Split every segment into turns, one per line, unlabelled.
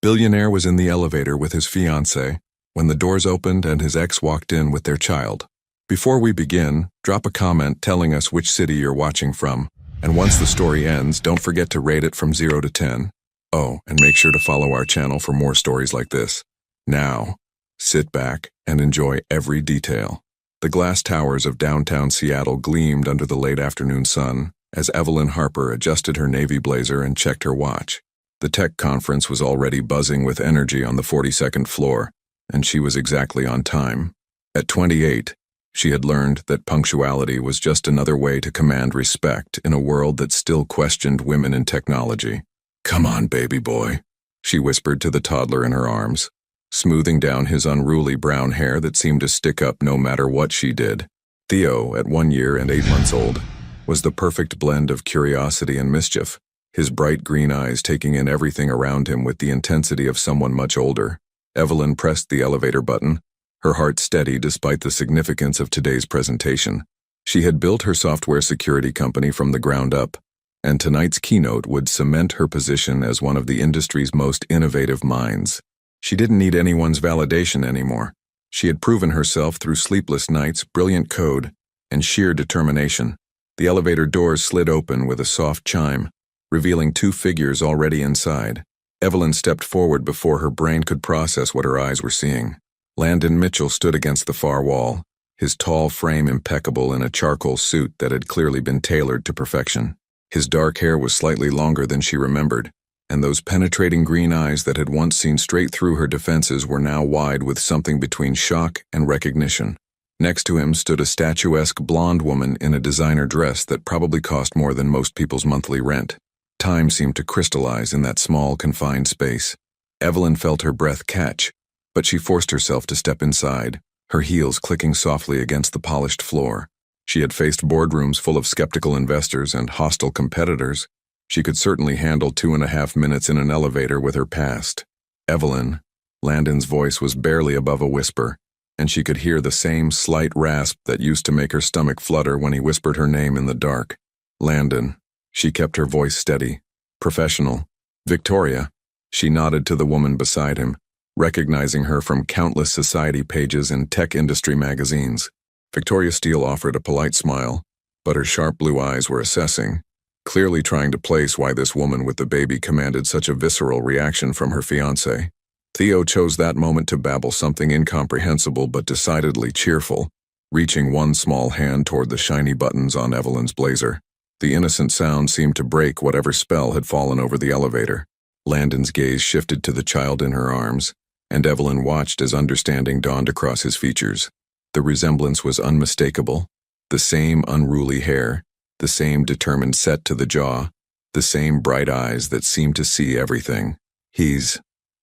Billionaire was in the elevator with his fiancée when the doors opened and his ex walked in with their child. Before we begin, drop a comment telling us which city you're watching from, and once the story ends, don't forget to rate it from 0 to 10. Oh, and make sure to follow our channel for more stories like this. Now, sit back and enjoy every detail. The glass towers of downtown Seattle gleamed under the late afternoon sun as Evelyn Harper adjusted her navy blazer and checked her watch. The tech conference was already buzzing with energy on the 42nd floor, and she was exactly on time. At 28, she had learned that punctuality was just another way to command respect in a world that still questioned women in technology. "Come on, baby boy," she whispered to the toddler in her arms, smoothing down his unruly brown hair that seemed to stick up no matter what she did. Theo, at 1 year and 8 months old, was the perfect blend of curiosity and mischief, his bright green eyes taking in everything around him with the intensity of someone much older. Evelyn pressed the elevator button, her heart steady despite the significance of today's presentation. She had built her software security company from the ground up, and tonight's keynote would cement her position as one of the industry's most innovative minds. She didn't need anyone's validation anymore. She had proven herself through sleepless nights, brilliant code, and sheer determination. The elevator doors slid open with a soft chime, revealing 2 figures already inside. Evelyn stepped forward before her brain could process what her eyes were seeing. Landon Mitchell stood against the far wall, his tall frame impeccable in a charcoal suit that had clearly been tailored to perfection. His dark hair was slightly longer than she remembered, and those penetrating green eyes that had once seen straight through her defenses were now wide with something between shock and recognition. Next to him stood a statuesque blonde woman in a designer dress that probably cost more than most people's monthly rent. Time seemed to crystallize in that small, confined space. Evelyn felt her breath catch, but she forced herself to step inside, her heels clicking softly against the polished floor. She had faced boardrooms full of skeptical investors and hostile competitors. She could certainly handle 2.5 minutes in an elevator with her past. "Evelyn," Landon's voice was barely above a whisper, and she could hear the same slight rasp that used to make her stomach flutter when he whispered her name in the dark. "Landon." She kept her voice steady. "Professional." "Victoria." She nodded to the woman beside him, recognizing her from countless society pages and tech industry magazines. Victoria Steele offered a polite smile, but her sharp blue eyes were assessing, clearly trying to place why this woman with the baby commanded such a visceral reaction from her fiancé. Theo chose that moment to babble something incomprehensible but decidedly cheerful, reaching one small hand toward the shiny buttons on Evelyn's blazer. The innocent sound seemed to break whatever spell had fallen over the elevator. Landon's gaze shifted to the child in her arms, and Evelyn watched as understanding dawned across his features. The resemblance was unmistakable. The same unruly hair, the same determined set to the jaw, the same bright eyes that seemed to see everything.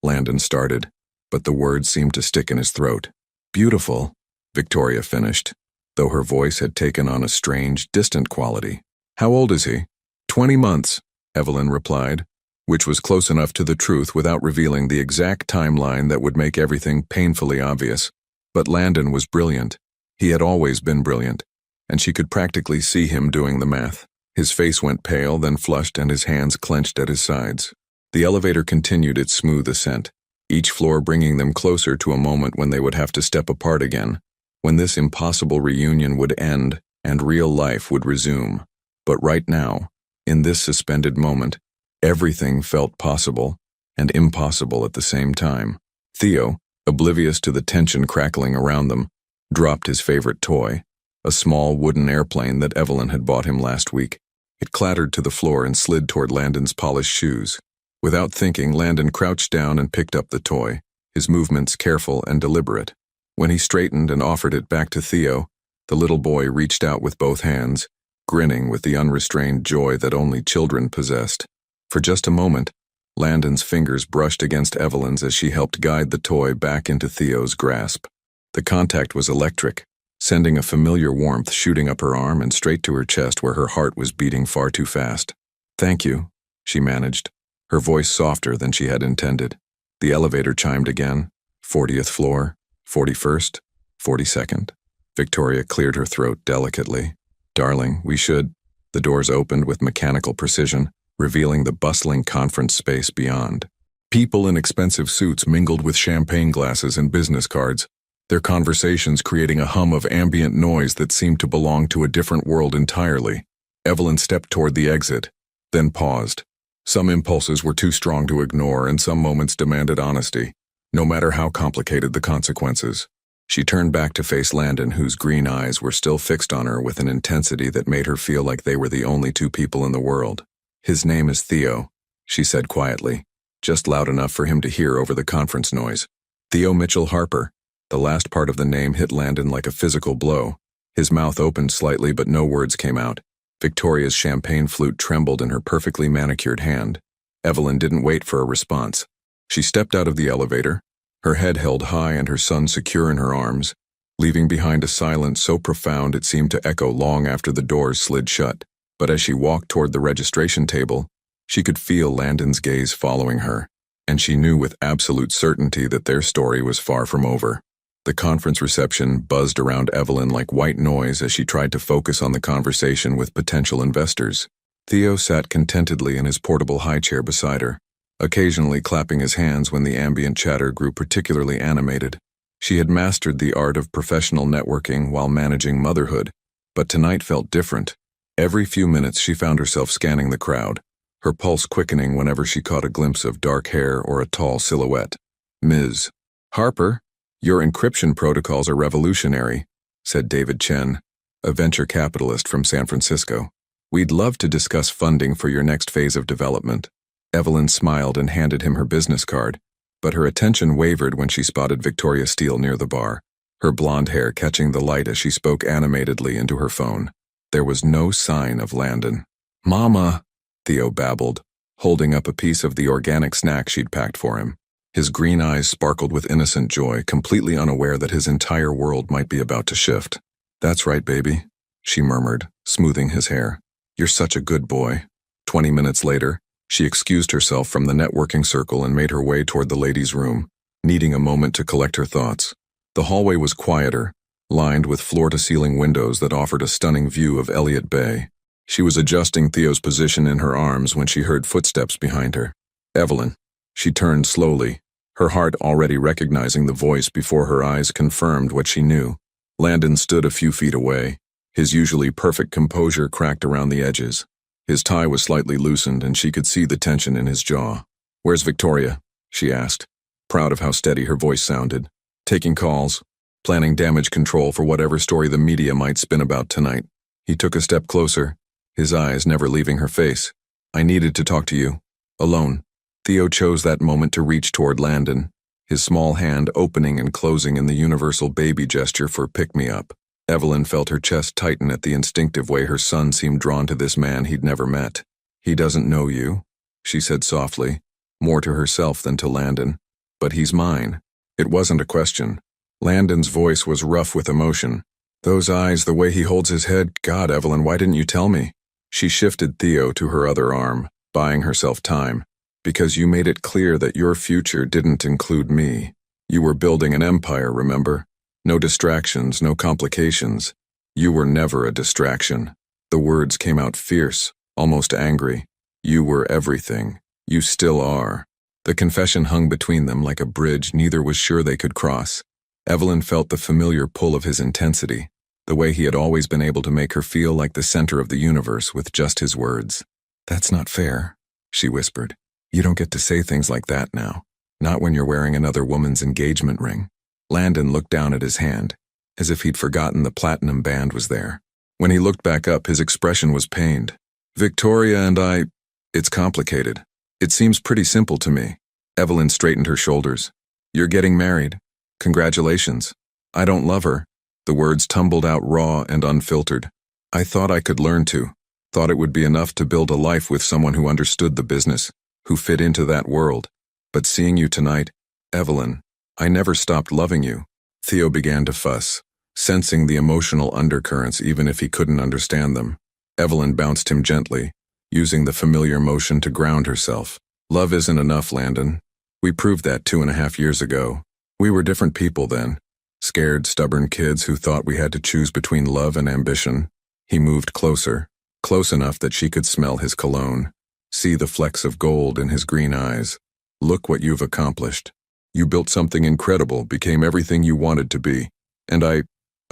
Landon started, but the words seemed to stick in his throat. "Beautiful," Victoria finished, though her voice had taken on a strange, distant quality. "How old is he?" 20 months, Evelyn replied, which was close enough to the truth without revealing the exact timeline that would make everything painfully obvious. But Landon was brilliant. He had always been brilliant, and she could practically see him doing the math. His face went pale, then flushed, and his hands clenched at his sides. The elevator continued its smooth ascent, each floor bringing them closer to a moment when they would have to step apart again, when this impossible reunion would end and real life would resume. But right now, in this suspended moment, everything felt possible and impossible at the same time. Theo, oblivious to the tension crackling around them, dropped his favorite toy, a small wooden airplane that Evelyn had bought him last week. It clattered to the floor and slid toward Landon's polished shoes. Without thinking, Landon crouched down and picked up the toy, his movements careful and deliberate. When he straightened and offered it back to Theo, the little boy reached out with both hands, grinning with the unrestrained joy that only children possessed. For just a moment, Landon's fingers brushed against Evelyn's as she helped guide the toy back into Theo's grasp. The contact was electric, sending a familiar warmth shooting up her arm and straight to her chest where her heart was beating far too fast. "Thank you," she managed, her voice softer than she had intended. The elevator chimed again. 40th floor, 41st, 42nd. Victoria cleared her throat delicately. "Darling, we should—" The doors opened with mechanical precision, revealing the bustling conference space beyond. People in expensive suits mingled with champagne glasses and business cards, their conversations creating a hum of ambient noise that seemed to belong to a different world entirely. Evelyn stepped toward the exit, then paused. Some impulses were too strong to ignore, and some moments demanded honesty, no matter how complicated the consequences. She turned back to face Landon, whose green eyes were still fixed on her with an intensity that made her feel like they were the only two people in the world. "His name is Theo," she said quietly, just loud enough for him to hear over the conference noise. "Theo Mitchell Harper." The last part of the name hit Landon like a physical blow. His mouth opened slightly, but no words came out. Victoria's champagne flute trembled in her perfectly manicured hand. Evelyn didn't wait for a response. She stepped out of the elevator, her head held high and her son secure in her arms, leaving behind a silence so profound it seemed to echo long after the doors slid shut. But as she walked toward the registration table, she could feel Landon's gaze following her, and she knew with absolute certainty that their story was far from over. The conference reception buzzed around Evelyn like white noise as she tried to focus on the conversation with potential investors. Theo sat contentedly in his portable high chair beside her, occasionally clapping his hands when the ambient chatter grew particularly animated. She had mastered the art of professional networking while managing motherhood, but tonight felt different. Every few minutes she found herself scanning the crowd, her pulse quickening whenever she caught a glimpse of dark hair or a tall silhouette. "Ms. Harper, your encryption protocols are revolutionary," said David Chen, a venture capitalist from San Francisco. "We'd love to discuss funding for your next phase of development." Evelyn smiled and handed him her business card, but her attention wavered when she spotted Victoria Steele near the bar, her blonde hair catching the light as she spoke animatedly into her phone. There was no sign of Landon. "Mama," Theo babbled, holding up a piece of the organic snack she'd packed for him. His green eyes sparkled with innocent joy, completely unaware that his entire world might be about to shift. "That's right, baby," she murmured, smoothing his hair. "You're such a good boy." 20 minutes later, she excused herself from the networking circle and made her way toward the ladies' room, needing a moment to collect her thoughts. The hallway was quieter, lined with floor-to-ceiling windows that offered a stunning view of Elliott Bay. She was adjusting Theo's position in her arms when she heard footsteps behind her. "Evelyn." She turned slowly, her heart already recognizing the voice before her eyes confirmed what she knew. Landon stood a few feet away, his usually perfect composure cracked around the edges. His tie was slightly loosened and she could see the tension in his jaw. "Where's Victoria?" she asked, proud of how steady her voice sounded. "Taking calls, planning damage control for whatever story the media might spin about tonight." He took a step closer, his eyes never leaving her face. "I needed to talk to you. Alone." Theo chose that moment to reach toward Landon, his small hand opening and closing in the universal baby gesture for pick-me-up. Evelyn felt her chest tighten at the instinctive way her son seemed drawn to this man he'd never met. "He doesn't know you," she said softly, more to herself than to Landon. "But he's mine." It wasn't a question. Landon's voice was rough with emotion. "Those eyes, the way he holds his head, God, Evelyn, why didn't you tell me?" She shifted Theo to her other arm, buying herself time. "Because you made it clear that your future didn't include me. You were building an empire, remember? No distractions, no complications. You were never a distraction." The words came out fierce, almost angry. "You were everything. You still are." The confession hung between them like a bridge neither was sure they could cross. Evelyn felt the familiar pull of his intensity, the way he had always been able to make her feel like the center of the universe with just his words. "That's not fair," she whispered. "You don't get to say things like that now. Not when you're wearing another woman's engagement ring." Landon looked down at his hand, as if he'd forgotten the platinum band was there. When he looked back up, his expression was pained. "Victoria and I, it's complicated. It seems pretty simple to me." Evelyn straightened her shoulders. "You're getting married. Congratulations." "I don't love her." The words tumbled out raw and unfiltered. "I thought I could learn to. Thought it would be enough to build a life with someone who understood the business, who fit into that world. But seeing you tonight, Evelyn, I never stopped loving you." Theo began to fuss, sensing the emotional undercurrents even if he couldn't understand them. Evelyn bounced him gently, using the familiar motion to ground herself. "Love isn't enough, Landon. We proved that 2.5 years ago. We were different people then. Scared, stubborn kids who thought we had to choose between love and ambition." He moved closer, close enough that she could smell his cologne, see the flecks of gold in his green eyes. Look what you've accomplished. You built something incredible, became everything you wanted to be. And I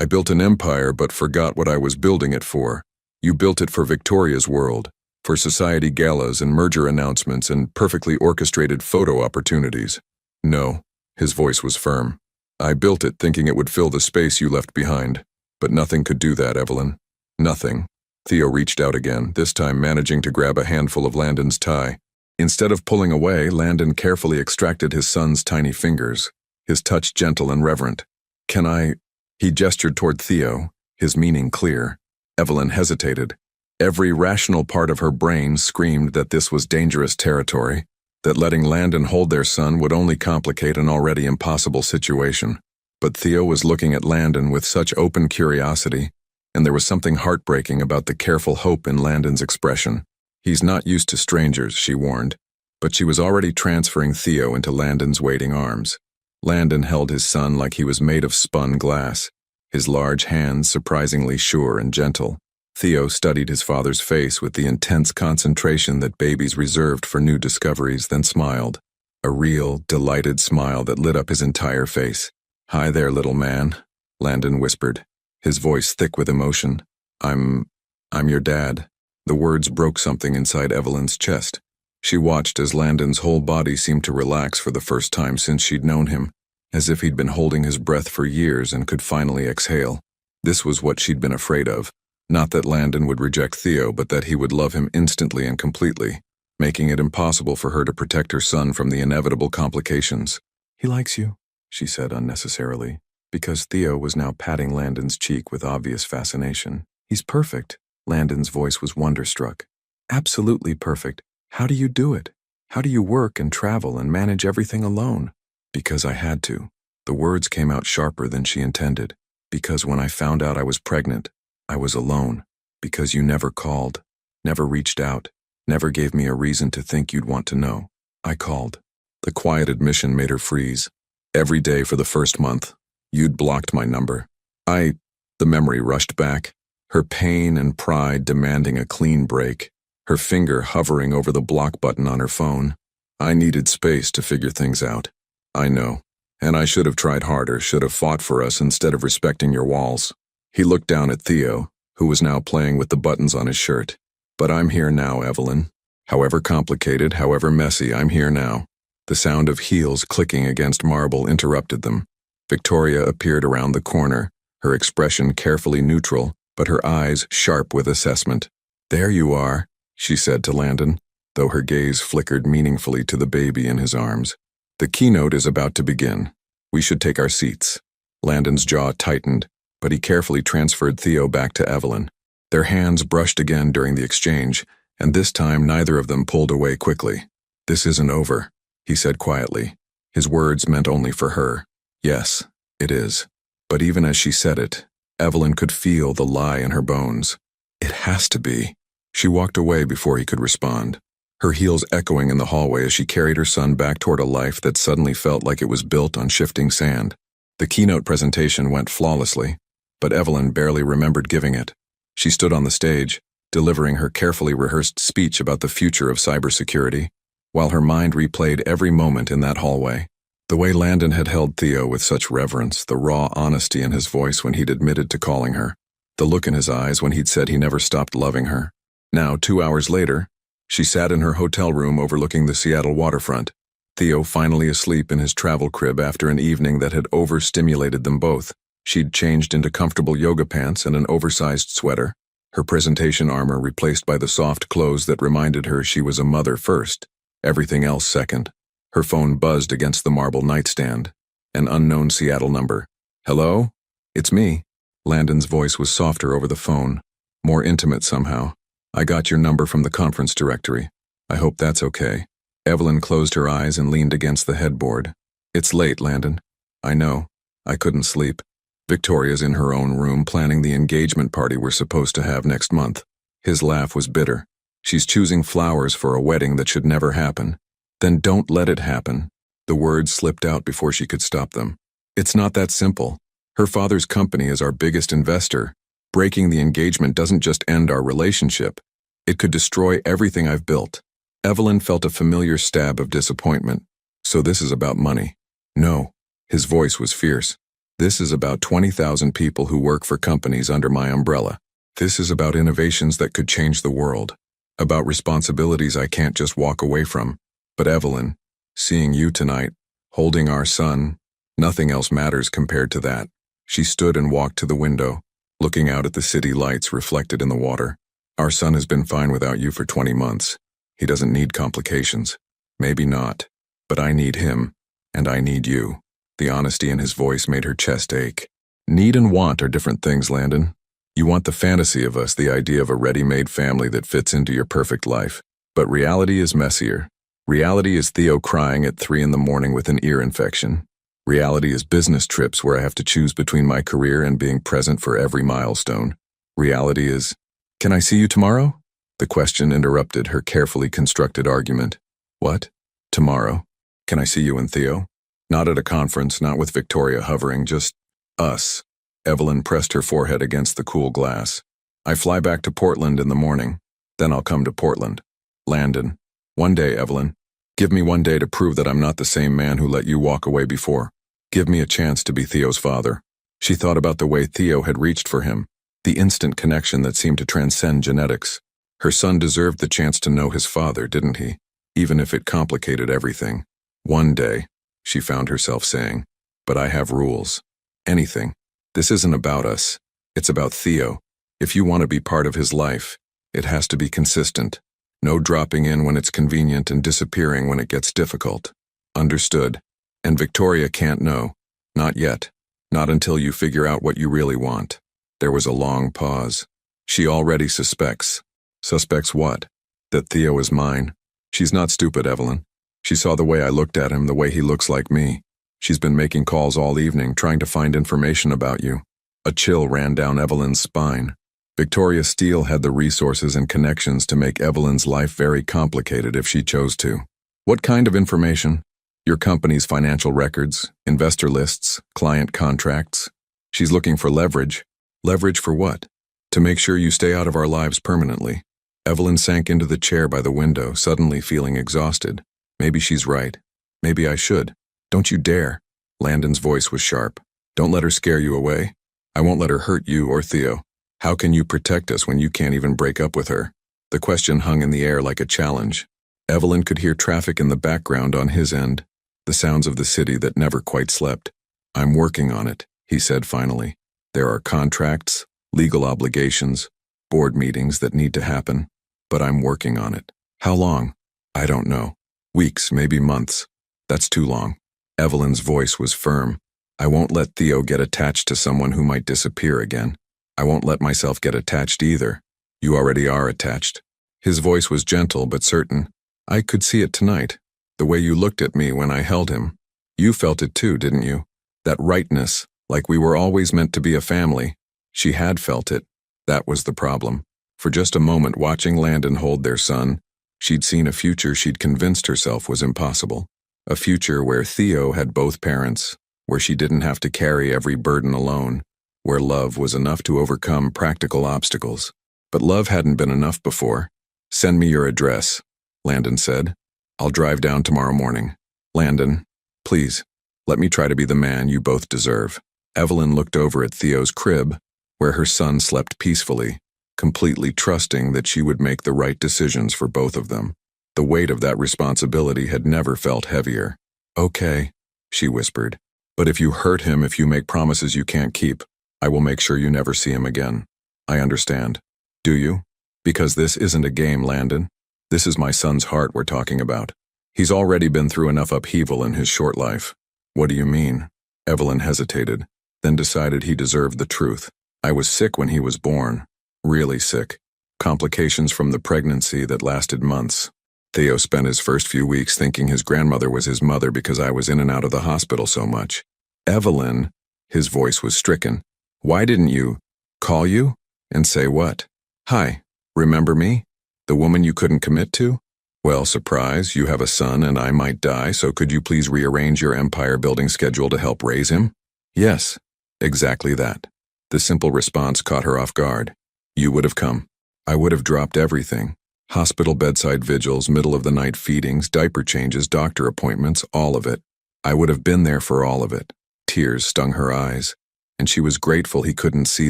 built an empire but forgot what I was building it for. You built it for Victoria's world, for society galas and merger announcements and perfectly orchestrated photo opportunities. No, his voice was firm. I built it thinking it would fill the space you left behind. But nothing could do that, Evelyn. Nothing. Theo reached out again, this time managing to grab a handful of Landon's tie. Instead of pulling away, Landon carefully extracted his son's tiny fingers, his touch gentle and reverent. Can I? He gestured toward Theo, his meaning clear. Evelyn hesitated. Every rational part of her brain screamed that this was dangerous territory, that letting Landon hold their son would only complicate an already impossible situation. But Theo was looking at Landon with such open curiosity, and there was something heartbreaking about the careful hope in Landon's expression. He's not used to strangers, she warned, but she was already transferring Theo into Landon's waiting arms. Landon held his son like he was made of spun glass, his large hands surprisingly sure and gentle. Theo studied his father's face with the intense concentration that babies reserved for new discoveries, then smiled. A real, delighted smile that lit up his entire face. "Hi there, little man," Landon whispered, his voice thick with emotion. I'm your dad." The words broke something inside Evelyn's chest. She watched as Landon's whole body seemed to relax for the first time since she'd known him, as if he'd been holding his breath for years and could finally exhale. This was what she'd been afraid of. Not that Landon would reject Theo, but that he would love him instantly and completely, making it impossible for her to protect her son from the inevitable complications. "He likes you," she said unnecessarily, because Theo was now patting Landon's cheek with obvious fascination. "He's perfect." Landon's voice was wonderstruck. "Absolutely perfect. How do you do it? How do you work and travel and manage everything alone?" "Because I had to." The words came out sharper than she intended. "Because when I found out I was pregnant, I was alone. Because you never called, never reached out, never gave me a reason to think you'd want to know. I called." The quiet admission made her freeze. "Every day for the first month, you'd blocked my number." The memory rushed back, her pain and pride demanding a clean break, her finger hovering over the block button on her phone. "I needed space to figure things out. I know. And I should have tried harder, should have fought for us instead of respecting your walls." He looked down at Theo, who was now playing with the buttons on his shirt. "But I'm here now, Evelyn. However complicated, however messy, I'm here now." The sound of heels clicking against marble interrupted them. Victoria appeared around the corner, her expression carefully neutral, but her eyes sharp with assessment. "There you are," she said to Landon, though her gaze flickered meaningfully to the baby in his arms. "The keynote is about to begin. We should take our seats." Landon's jaw tightened, but he carefully transferred Theo back to Evelyn. Their hands brushed again during the exchange, and this time neither of them pulled away quickly. "This isn't over," he said quietly. His words meant only for her. "Yes, it is." But even as she said it, Evelyn could feel the lie in her bones. "It has to be." She walked away before he could respond, her heels echoing in the hallway as she carried her son back toward a life that suddenly felt like it was built on shifting sand. The keynote presentation went flawlessly, but Evelyn barely remembered giving it. She stood on the stage, delivering her carefully rehearsed speech about the future of cybersecurity, while her mind replayed every moment in that hallway. The way Landon had held Theo with such reverence, the raw honesty in his voice when he'd admitted to calling her, the look in his eyes when he'd said he never stopped loving her. Now, 2 hours later, she sat in her hotel room overlooking the Seattle waterfront, Theo finally asleep in his travel crib after an evening that had overstimulated them both. She'd changed into comfortable yoga pants and an oversized sweater, her presentation armor replaced by the soft clothes that reminded her she was a mother first, everything else second. Her phone buzzed against the marble nightstand. An unknown Seattle number. "Hello? It's me." Landon's voice was softer over the phone, more intimate somehow. "I got your number from the conference directory. I hope that's okay." Evelyn closed her eyes and leaned against the headboard. "It's late, Landon. I know. I couldn't sleep. Victoria's in her own room planning the engagement party we're supposed to have next month." His laugh was bitter. "She's choosing flowers for a wedding that should never happen." "Then don't let it happen." The words slipped out before she could stop them. "It's not that simple. Her father's company is our biggest investor. Breaking the engagement doesn't just end our relationship. It could destroy everything I've built." Evelyn felt a familiar stab of disappointment, So this is about money. No. His voice was fierce. This is about 20,000 people who work for companies under my umbrella. This is about innovations that could change the world. About responsibilities I can't just walk away from. But Evelyn, seeing you tonight, holding our son, nothing else matters compared to that. She stood and walked to the window, looking out at the city lights reflected in the water. Our son has been fine without you for 20 months. He doesn't need complications. Maybe not. But I need him, and I need you. The honesty in his voice made her chest ache. Need and want are different things, Landon. You want the fantasy of us, the idea of a ready-made family that fits into your perfect life. But reality is messier. Reality is Theo crying at 3 a.m. with an ear infection. Reality is business trips where I have to choose between my career and being present for every milestone. Reality is, can I see you tomorrow? The question interrupted her carefully constructed argument. What? Tomorrow? Can I see you and Theo? Not at a conference, not with Victoria hovering, just us. Evelyn pressed her forehead against the cool glass. I fly back to Portland in the morning. Then I'll come to Portland. Landon. One day, Evelyn. Give me one day to prove that I'm not the same man who let you walk away before. Give me a chance to be Theo's father. She thought about the way Theo had reached for him, the instant connection that seemed to transcend genetics. Her son deserved the chance to know his father, didn't he? Even if it complicated everything. One day, she found herself saying, but I have rules. Anything. This isn't about us. It's about Theo. If you want to be part of his life, it has to be consistent. No dropping in when it's convenient and disappearing when it gets difficult. Understood. And Victoria can't know. Not yet. Not until you figure out what you really want. There was a long pause. She already suspects. Suspects what? That Theo is mine. She's not stupid, Evelyn. She saw the way I looked at him, the way he looks like me. She's been making calls all evening, trying to find information about you. A chill ran down Evelyn's spine. Victoria Steele had the resources and connections to make Evelyn's life very complicated if she chose to. What kind of information? Your company's financial records, investor lists, client contracts. She's looking for leverage. Leverage for what? To make sure you stay out of our lives permanently. Evelyn sank into the chair by the window, suddenly feeling exhausted. Maybe she's right. Maybe I should. Don't you dare. Landon's voice was sharp. Don't let her scare you away. I won't let her hurt you or Theo. How can you protect us when you can't even break up with her? The question hung in the air like a challenge. Evelyn could hear traffic in the background on his end, the sounds of the city that never quite slept. I'm working on it, he said finally. There are contracts, legal obligations, board meetings that need to happen, but I'm working on it. How long? I don't know. Weeks, maybe months. That's too long. Evelyn's voice was firm. I won't let Theo get attached to someone who might disappear again. I won't let myself get attached either. You already are attached. His voice was gentle but certain. I could see it tonight. The way you looked at me when I held him. You felt it too, didn't you? That rightness, like we were always meant to be a family. She had felt it. That was the problem. For just a moment watching Landon hold their son, she'd seen a future she'd convinced herself was impossible. A future where Theo had both parents, where she didn't have to carry every burden alone, where love was enough to overcome practical obstacles. But love hadn't been enough before. Send me your address, Landon said. I'll drive down tomorrow morning. Landon, please, let me try to be the man you both deserve. Evelyn looked over at Theo's crib, where her son slept peacefully, completely trusting that she would make the right decisions for both of them. The weight of that responsibility had never felt heavier. Okay, she whispered. But if you hurt him, if you make promises you can't keep, I will make sure you never see him again. I understand. Do you? Because this isn't a game, Landon. This is my son's heart we're talking about. He's already been through enough upheaval in his short life. What do you mean? Evelyn hesitated, then decided he deserved the truth. I was sick when he was born. Really sick. Complications from the pregnancy that lasted months. Theo spent his first few weeks thinking his grandmother was his mother because I was in and out of the hospital so much. Evelyn, his voice was stricken. Why didn't you call you and say what? Hi, remember me? The woman you couldn't commit to? Well, surprise, you have a son and I might die, so could you please rearrange your empire-building schedule to help raise him? Yes, exactly that. The simple response caught her off guard. You would have come. I would have dropped everything. Hospital bedside vigils, middle-of-the-night feedings, diaper changes, doctor appointments, all of it. I would have been there for all of it. Tears stung her eyes, and she was grateful he couldn't see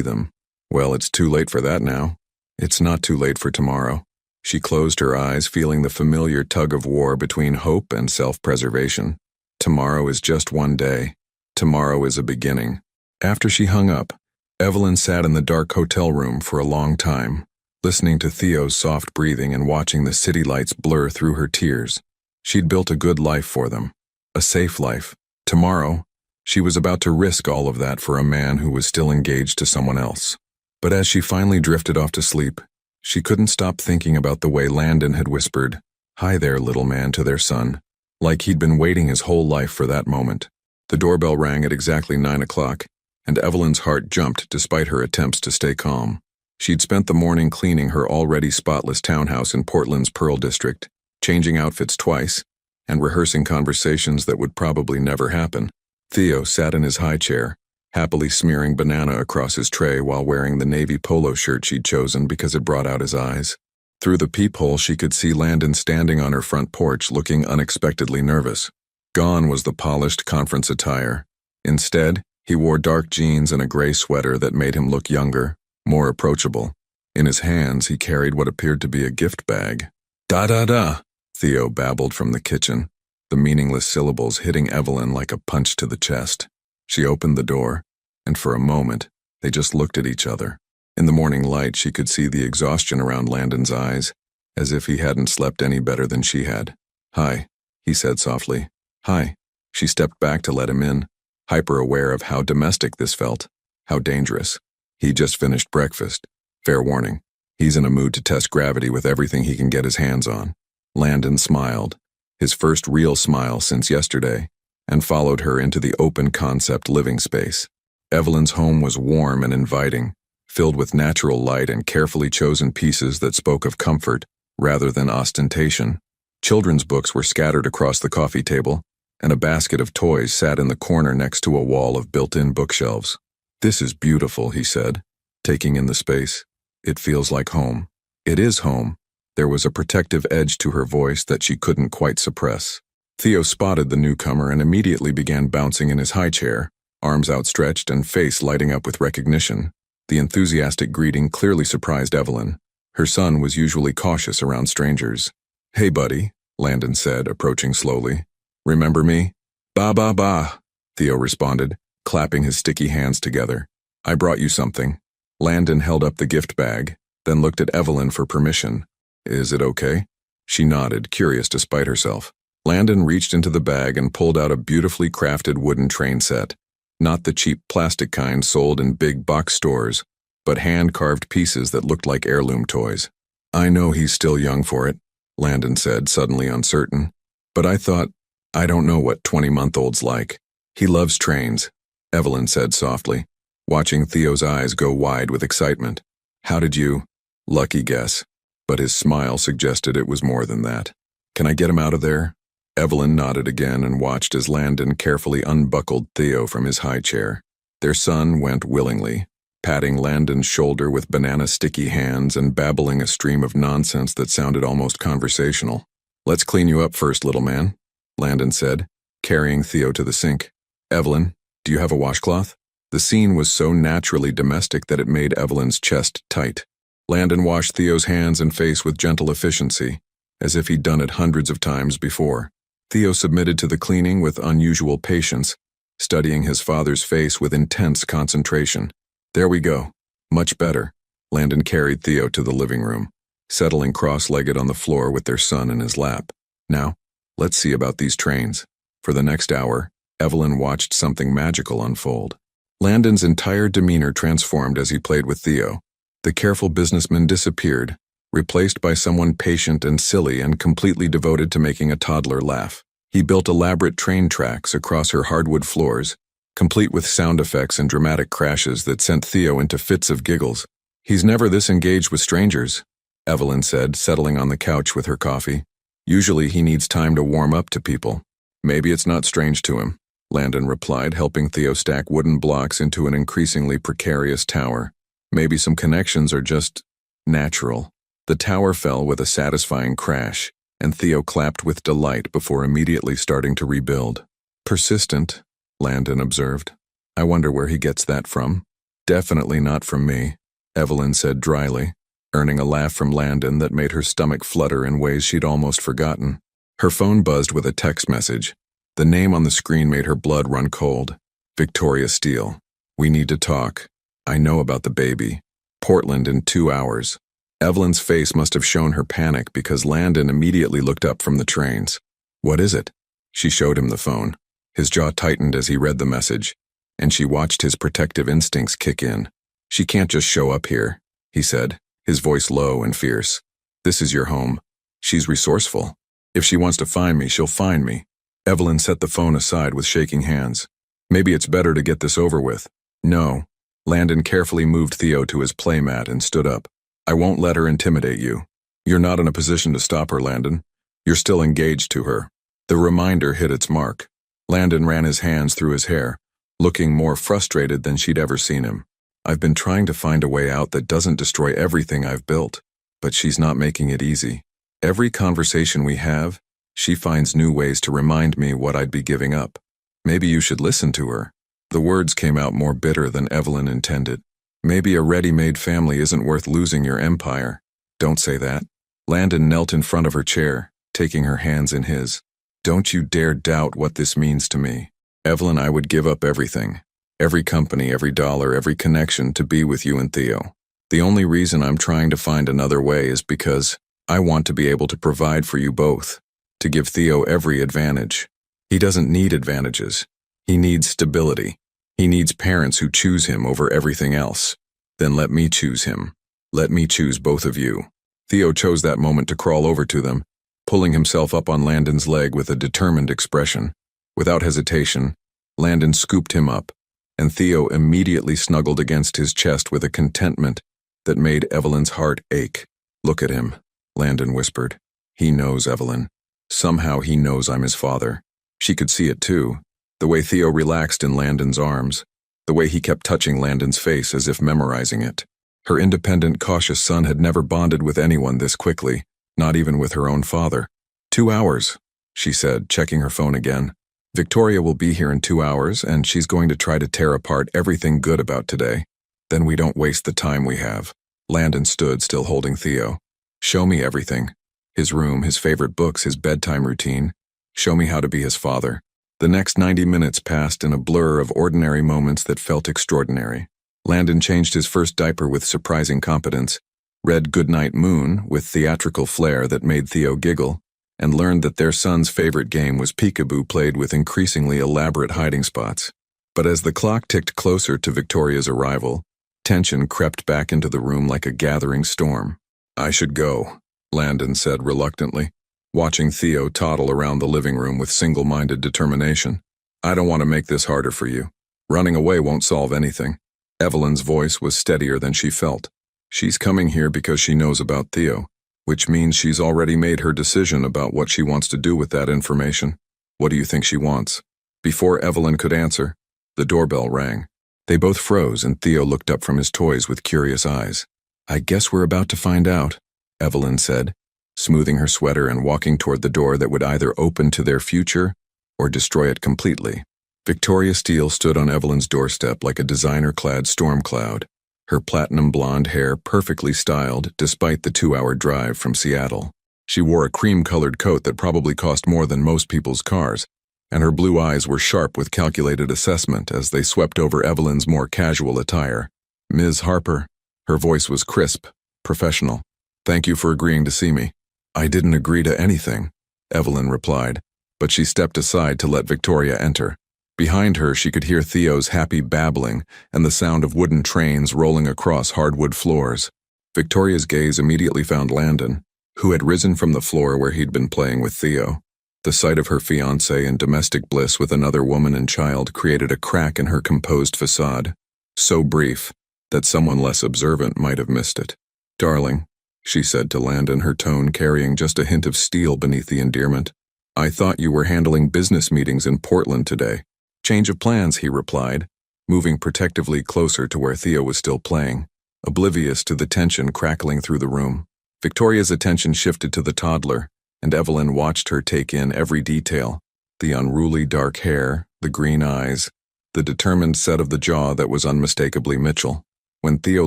them. Well, it's too late for that now. It's not too late for tomorrow. She closed her eyes, feeling the familiar tug-of-war between hope and self-preservation. Tomorrow is just one day. Tomorrow is a beginning. After she hung up, Evelyn sat in the dark hotel room for a long time, listening to Theo's soft breathing and watching the city lights blur through her tears. She'd built a good life for them, a safe life. Tomorrow, she was about to risk all of that for a man who was still engaged to someone else. But as she finally drifted off to sleep, she couldn't stop thinking about the way Landon had whispered, "Hi there, little man," to their son, like he'd been waiting his whole life for that moment. The doorbell rang at exactly 9 o'clock, and Evelyn's heart jumped despite her attempts to stay calm. She'd spent the morning cleaning her already spotless townhouse in Portland's Pearl District, changing outfits twice, and rehearsing conversations that would probably never happen. Theo sat in his high chair, happily smearing banana across his tray while wearing the navy polo shirt she'd chosen because it brought out his eyes. Through the peephole, she could see Landon standing on her front porch, looking unexpectedly nervous. Gone was the polished conference attire. Instead, he wore dark jeans and a gray sweater that made him look younger, more approachable. In his hands, he carried what appeared to be a gift bag. "Da-da-da," Theo babbled from the kitchen, the meaningless syllables hitting Evelyn like a punch to the chest. She opened the door, and for a moment, they just looked at each other. In the morning light, she could see the exhaustion around Landon's eyes, as if he hadn't slept any better than she had. "Hi," he said softly. "Hi." She stepped back to let him in, hyper-aware of how domestic this felt, how dangerous. He just finished breakfast. Fair warning, he's in a mood to test gravity with everything he can get his hands on. Landon smiled, his first real smile since yesterday, and followed her into the open-concept living space. Evelyn's home was warm and inviting, filled with natural light and carefully chosen pieces that spoke of comfort rather than ostentation. Children's books were scattered across the coffee table, and a basket of toys sat in the corner next to a wall of built-in bookshelves. "This is beautiful," he said, taking in the space. "It feels like home." "It is home." There was a protective edge to her voice that she couldn't quite suppress. Theo spotted the newcomer and immediately began bouncing in his high chair, arms outstretched and face lighting up with recognition. The enthusiastic greeting clearly surprised Evelyn. Her son was usually cautious around strangers. "Hey, buddy," Landon said, approaching slowly. "Remember me?" "Ba, Theo responded, clapping his sticky hands together. "I brought you something." Landon held up the gift bag, then looked at Evelyn for permission. "Is it okay?" She nodded, curious despite herself. Landon reached into the bag and pulled out a beautifully crafted wooden train set. Not the cheap plastic kind sold in big box stores, but hand-carved pieces that looked like heirloom toys. "I know he's still young for it," Landon said, suddenly uncertain. "But I don't know what 20-month-olds like. He loves trains," Evelyn said softly, watching Theo's eyes go wide with excitement. "How did you?" "Lucky guess." But his smile suggested it was more than that. "Can I get him out of there?" Evelyn nodded again and watched as Landon carefully unbuckled Theo from his high chair. Their son went willingly, patting Landon's shoulder with banana-sticky hands and babbling a stream of nonsense that sounded almost conversational. "Let's clean you up first, little man," Landon said, carrying Theo to the sink. "Evelyn, do you have a washcloth?" The scene was so naturally domestic that it made Evelyn's chest tight. Landon washed Theo's hands and face with gentle efficiency, as if he'd done it hundreds of times before. Theo submitted to the cleaning with unusual patience, studying his father's face with intense concentration. "There we go. Much better." Landon carried Theo to the living room, settling cross-legged on the floor with their son in his lap. "Now, let's see about these trains." For the next hour, Evelyn watched something magical unfold. Landon's entire demeanor transformed as he played with Theo. The careful businessman disappeared, replaced by someone patient and silly and completely devoted to making a toddler laugh. He built elaborate train tracks across her hardwood floors, complete with sound effects and dramatic crashes that sent Theo into fits of giggles. "He's never this engaged with strangers," Evelyn said, settling on the couch with her coffee. "Usually he needs time to warm up to people." "Maybe it's not strange to him," Landon replied, helping Theo stack wooden blocks into an increasingly precarious tower. "Maybe some connections are just natural." The tower fell with a satisfying crash, and Theo clapped with delight before immediately starting to rebuild. Persistent, Landon observed. I wonder where he gets that from. Definitely not from me, Evelyn said dryly, earning a laugh from Landon that made her stomach flutter in ways she'd almost forgotten. Her phone buzzed with a text message. The name on the screen made her blood run cold. Victoria Steele. We need to talk. I know about the baby. Portland in 2 hours. Evelyn's face must have shown her panic because Landon immediately looked up from the trains. What is it? She showed him the phone. His jaw tightened as he read the message, and she watched his protective instincts kick in. She can't just show up here, he said, his voice low and fierce. This is your home. She's resourceful. If she wants to find me, she'll find me. Evelyn set the phone aside with shaking hands. Maybe it's better to get this over with. No. Landon carefully moved Theo to his playmat and stood up. I won't let her intimidate you. You're not in a position to stop her, Landon. You're still engaged to her. The reminder hit its mark. Landon ran his hands through his hair, looking more frustrated than she'd ever seen him. I've been trying to find a way out that doesn't destroy everything I've built, but she's not making it easy. Every conversation we have, she finds new ways to remind me what I'd be giving up. Maybe you should listen to her. The words came out more bitter than Evelyn intended. Maybe a ready-made family isn't worth losing your empire. Don't say that. Landon knelt in front of her chair, taking her hands in his. Don't you dare doubt what this means to me. Evelyn, I would give up everything. Every company, every dollar, every connection to be with you and Theo. The only reason I'm trying to find another way is because I want to be able to provide for you both, to give Theo every advantage. He doesn't need advantages. He needs stability. He needs parents who choose him over everything else. Then let me choose him. Let me choose both of you. Theo chose that moment to crawl over to them, pulling himself up on Landon's leg with a determined expression. Without hesitation, Landon scooped him up, and Theo immediately snuggled against his chest with a contentment that made Evelyn's heart ache. Look at him, Landon whispered. He knows, Evelyn. Somehow he knows I'm his father. She could see it too. The way Theo relaxed in Landon's arms, the way he kept touching Landon's face as if memorizing it. Her independent, cautious son had never bonded with anyone this quickly, not even with her own father. 2 hours, she said, checking her phone again. Victoria will be here in 2 hours, and she's going to try to tear apart everything good about today. Then we don't waste the time we have. Landon stood, still holding Theo. Show me everything. His room, his favorite books, his bedtime routine. Show me how to be his father. The next 90 minutes passed in a blur of ordinary moments that felt extraordinary. Landon changed his first diaper with surprising competence, read Goodnight Moon with theatrical flair that made Theo giggle, and learned that their son's favorite game was peekaboo played with increasingly elaborate hiding spots. But as the clock ticked closer to Victoria's arrival, tension crept back into the room like a gathering storm. I should go, Landon said reluctantly, watching Theo toddle around the living room with single-minded determination. I don't want to make this harder for you. Running away won't solve anything. Evelyn's voice was steadier than she felt. She's coming here because she knows about Theo, which means she's already made her decision about what she wants to do with that information. What do you think she wants? Before Evelyn could answer, the doorbell rang. They both froze and Theo looked up from his toys with curious eyes. I guess we're about to find out, Evelyn said, smoothing her sweater and walking toward the door that would either open to their future or destroy it completely. Victoria Steele stood on Evelyn's doorstep like a designer-clad storm cloud, her platinum blonde hair perfectly styled despite the 2-hour drive from Seattle. She wore a cream-colored coat that probably cost more than most people's cars, and her blue eyes were sharp with calculated assessment as they swept over Evelyn's more casual attire. Ms. Harper. Her voice was crisp, professional. Thank you for agreeing to see me. I didn't agree to anything, Evelyn replied, but she stepped aside to let Victoria enter. Behind her, she could hear Theo's happy babbling and the sound of wooden trains rolling across hardwood floors. Victoria's gaze immediately found Landon, who had risen from the floor where he'd been playing with Theo. The sight of her fiancé in domestic bliss with another woman and child created a crack in her composed facade, so brief that someone less observant might have missed it. Darling, she said to Landon, her tone carrying just a hint of steel beneath the endearment. I thought you were handling business meetings in Portland today. Change of plans, he replied, moving protectively closer to where Theo was still playing, oblivious to the tension crackling through the room. Victoria's attention shifted to the toddler, and Evelyn watched her take in every detail: the unruly dark hair, the green eyes, the determined set of the jaw that was unmistakably Mitchell. When Theo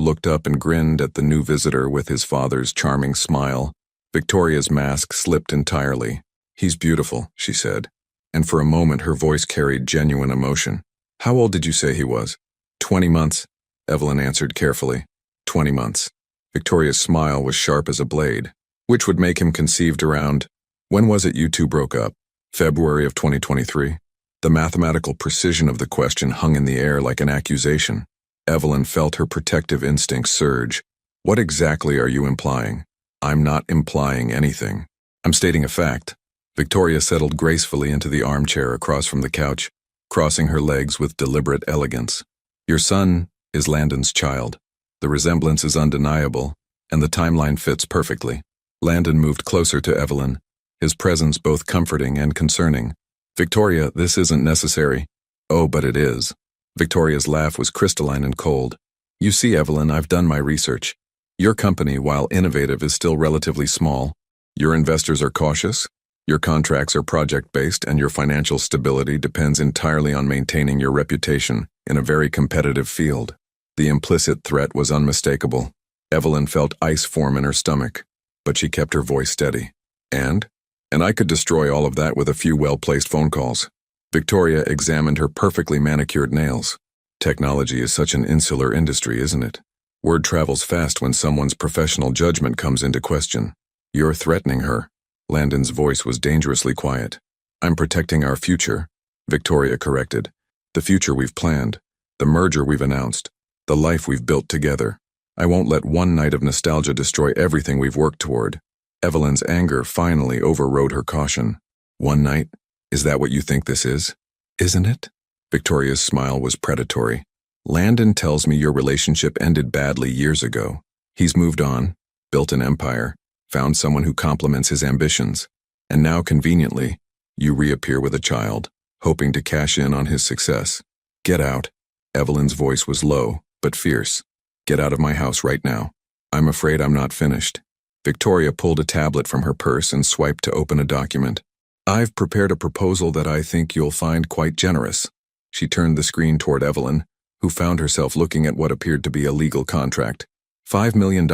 looked up and grinned at the new visitor with his father's charming smile, Victoria's mask slipped entirely. "He's beautiful," she said, and for a moment her voice carried genuine emotion. "How old did you say he was?" 20 months, Evelyn answered carefully. 20 months. Victoria's smile was sharp as a blade. "Which would make him conceived around— when was it you two broke up? February of 2023? The mathematical precision of the question hung in the air like an accusation. Evelyn felt her protective instincts surge. "What exactly are you implying?" "I'm not implying anything. I'm stating a fact." Victoria settled gracefully into the armchair across from the couch, crossing her legs with deliberate elegance. "Your son is Landon's child. The resemblance is undeniable, and the timeline fits perfectly." Landon moved closer to Evelyn, his presence both comforting and concerning. "Victoria, this isn't necessary." "Oh, but it is." Victoria's laugh was crystalline and cold. "You see, Evelyn, I've done my research. Your company, while innovative, is still relatively small. Your investors are cautious. Your contracts are project-based, and your financial stability depends entirely on maintaining your reputation in a very competitive field." The implicit threat was unmistakable. Evelyn felt ice form in her stomach, but she kept her voice steady. And I could destroy all of that with a few well-placed phone calls." Victoria examined her perfectly manicured nails. "Technology is such an insular industry, isn't it? Word travels fast when someone's professional judgment comes into question." "You're threatening her." Landon's voice was dangerously quiet. "I'm protecting our future," Victoria corrected. "The future we've planned, the merger we've announced, the life we've built together. I won't let one night of nostalgia destroy everything we've worked toward." Evelyn's anger finally overrode her caution. "One night? Is that what you think this is?" "Isn't it?" Victoria's smile was predatory. "Landon tells me your relationship ended badly years ago. He's moved on, built an empire, found someone who complements his ambitions, and now, conveniently, you reappear with a child, hoping to cash in on his success. Get out." Evelyn's voice was low, but fierce. "Get out of my house right now. I'm afraid I'm not finished." Victoria pulled a tablet from her purse and swiped to open a document. "I've prepared a proposal that I think you'll find quite generous." She turned the screen toward Evelyn, who found herself looking at what appeared to be a legal contract. $5 million,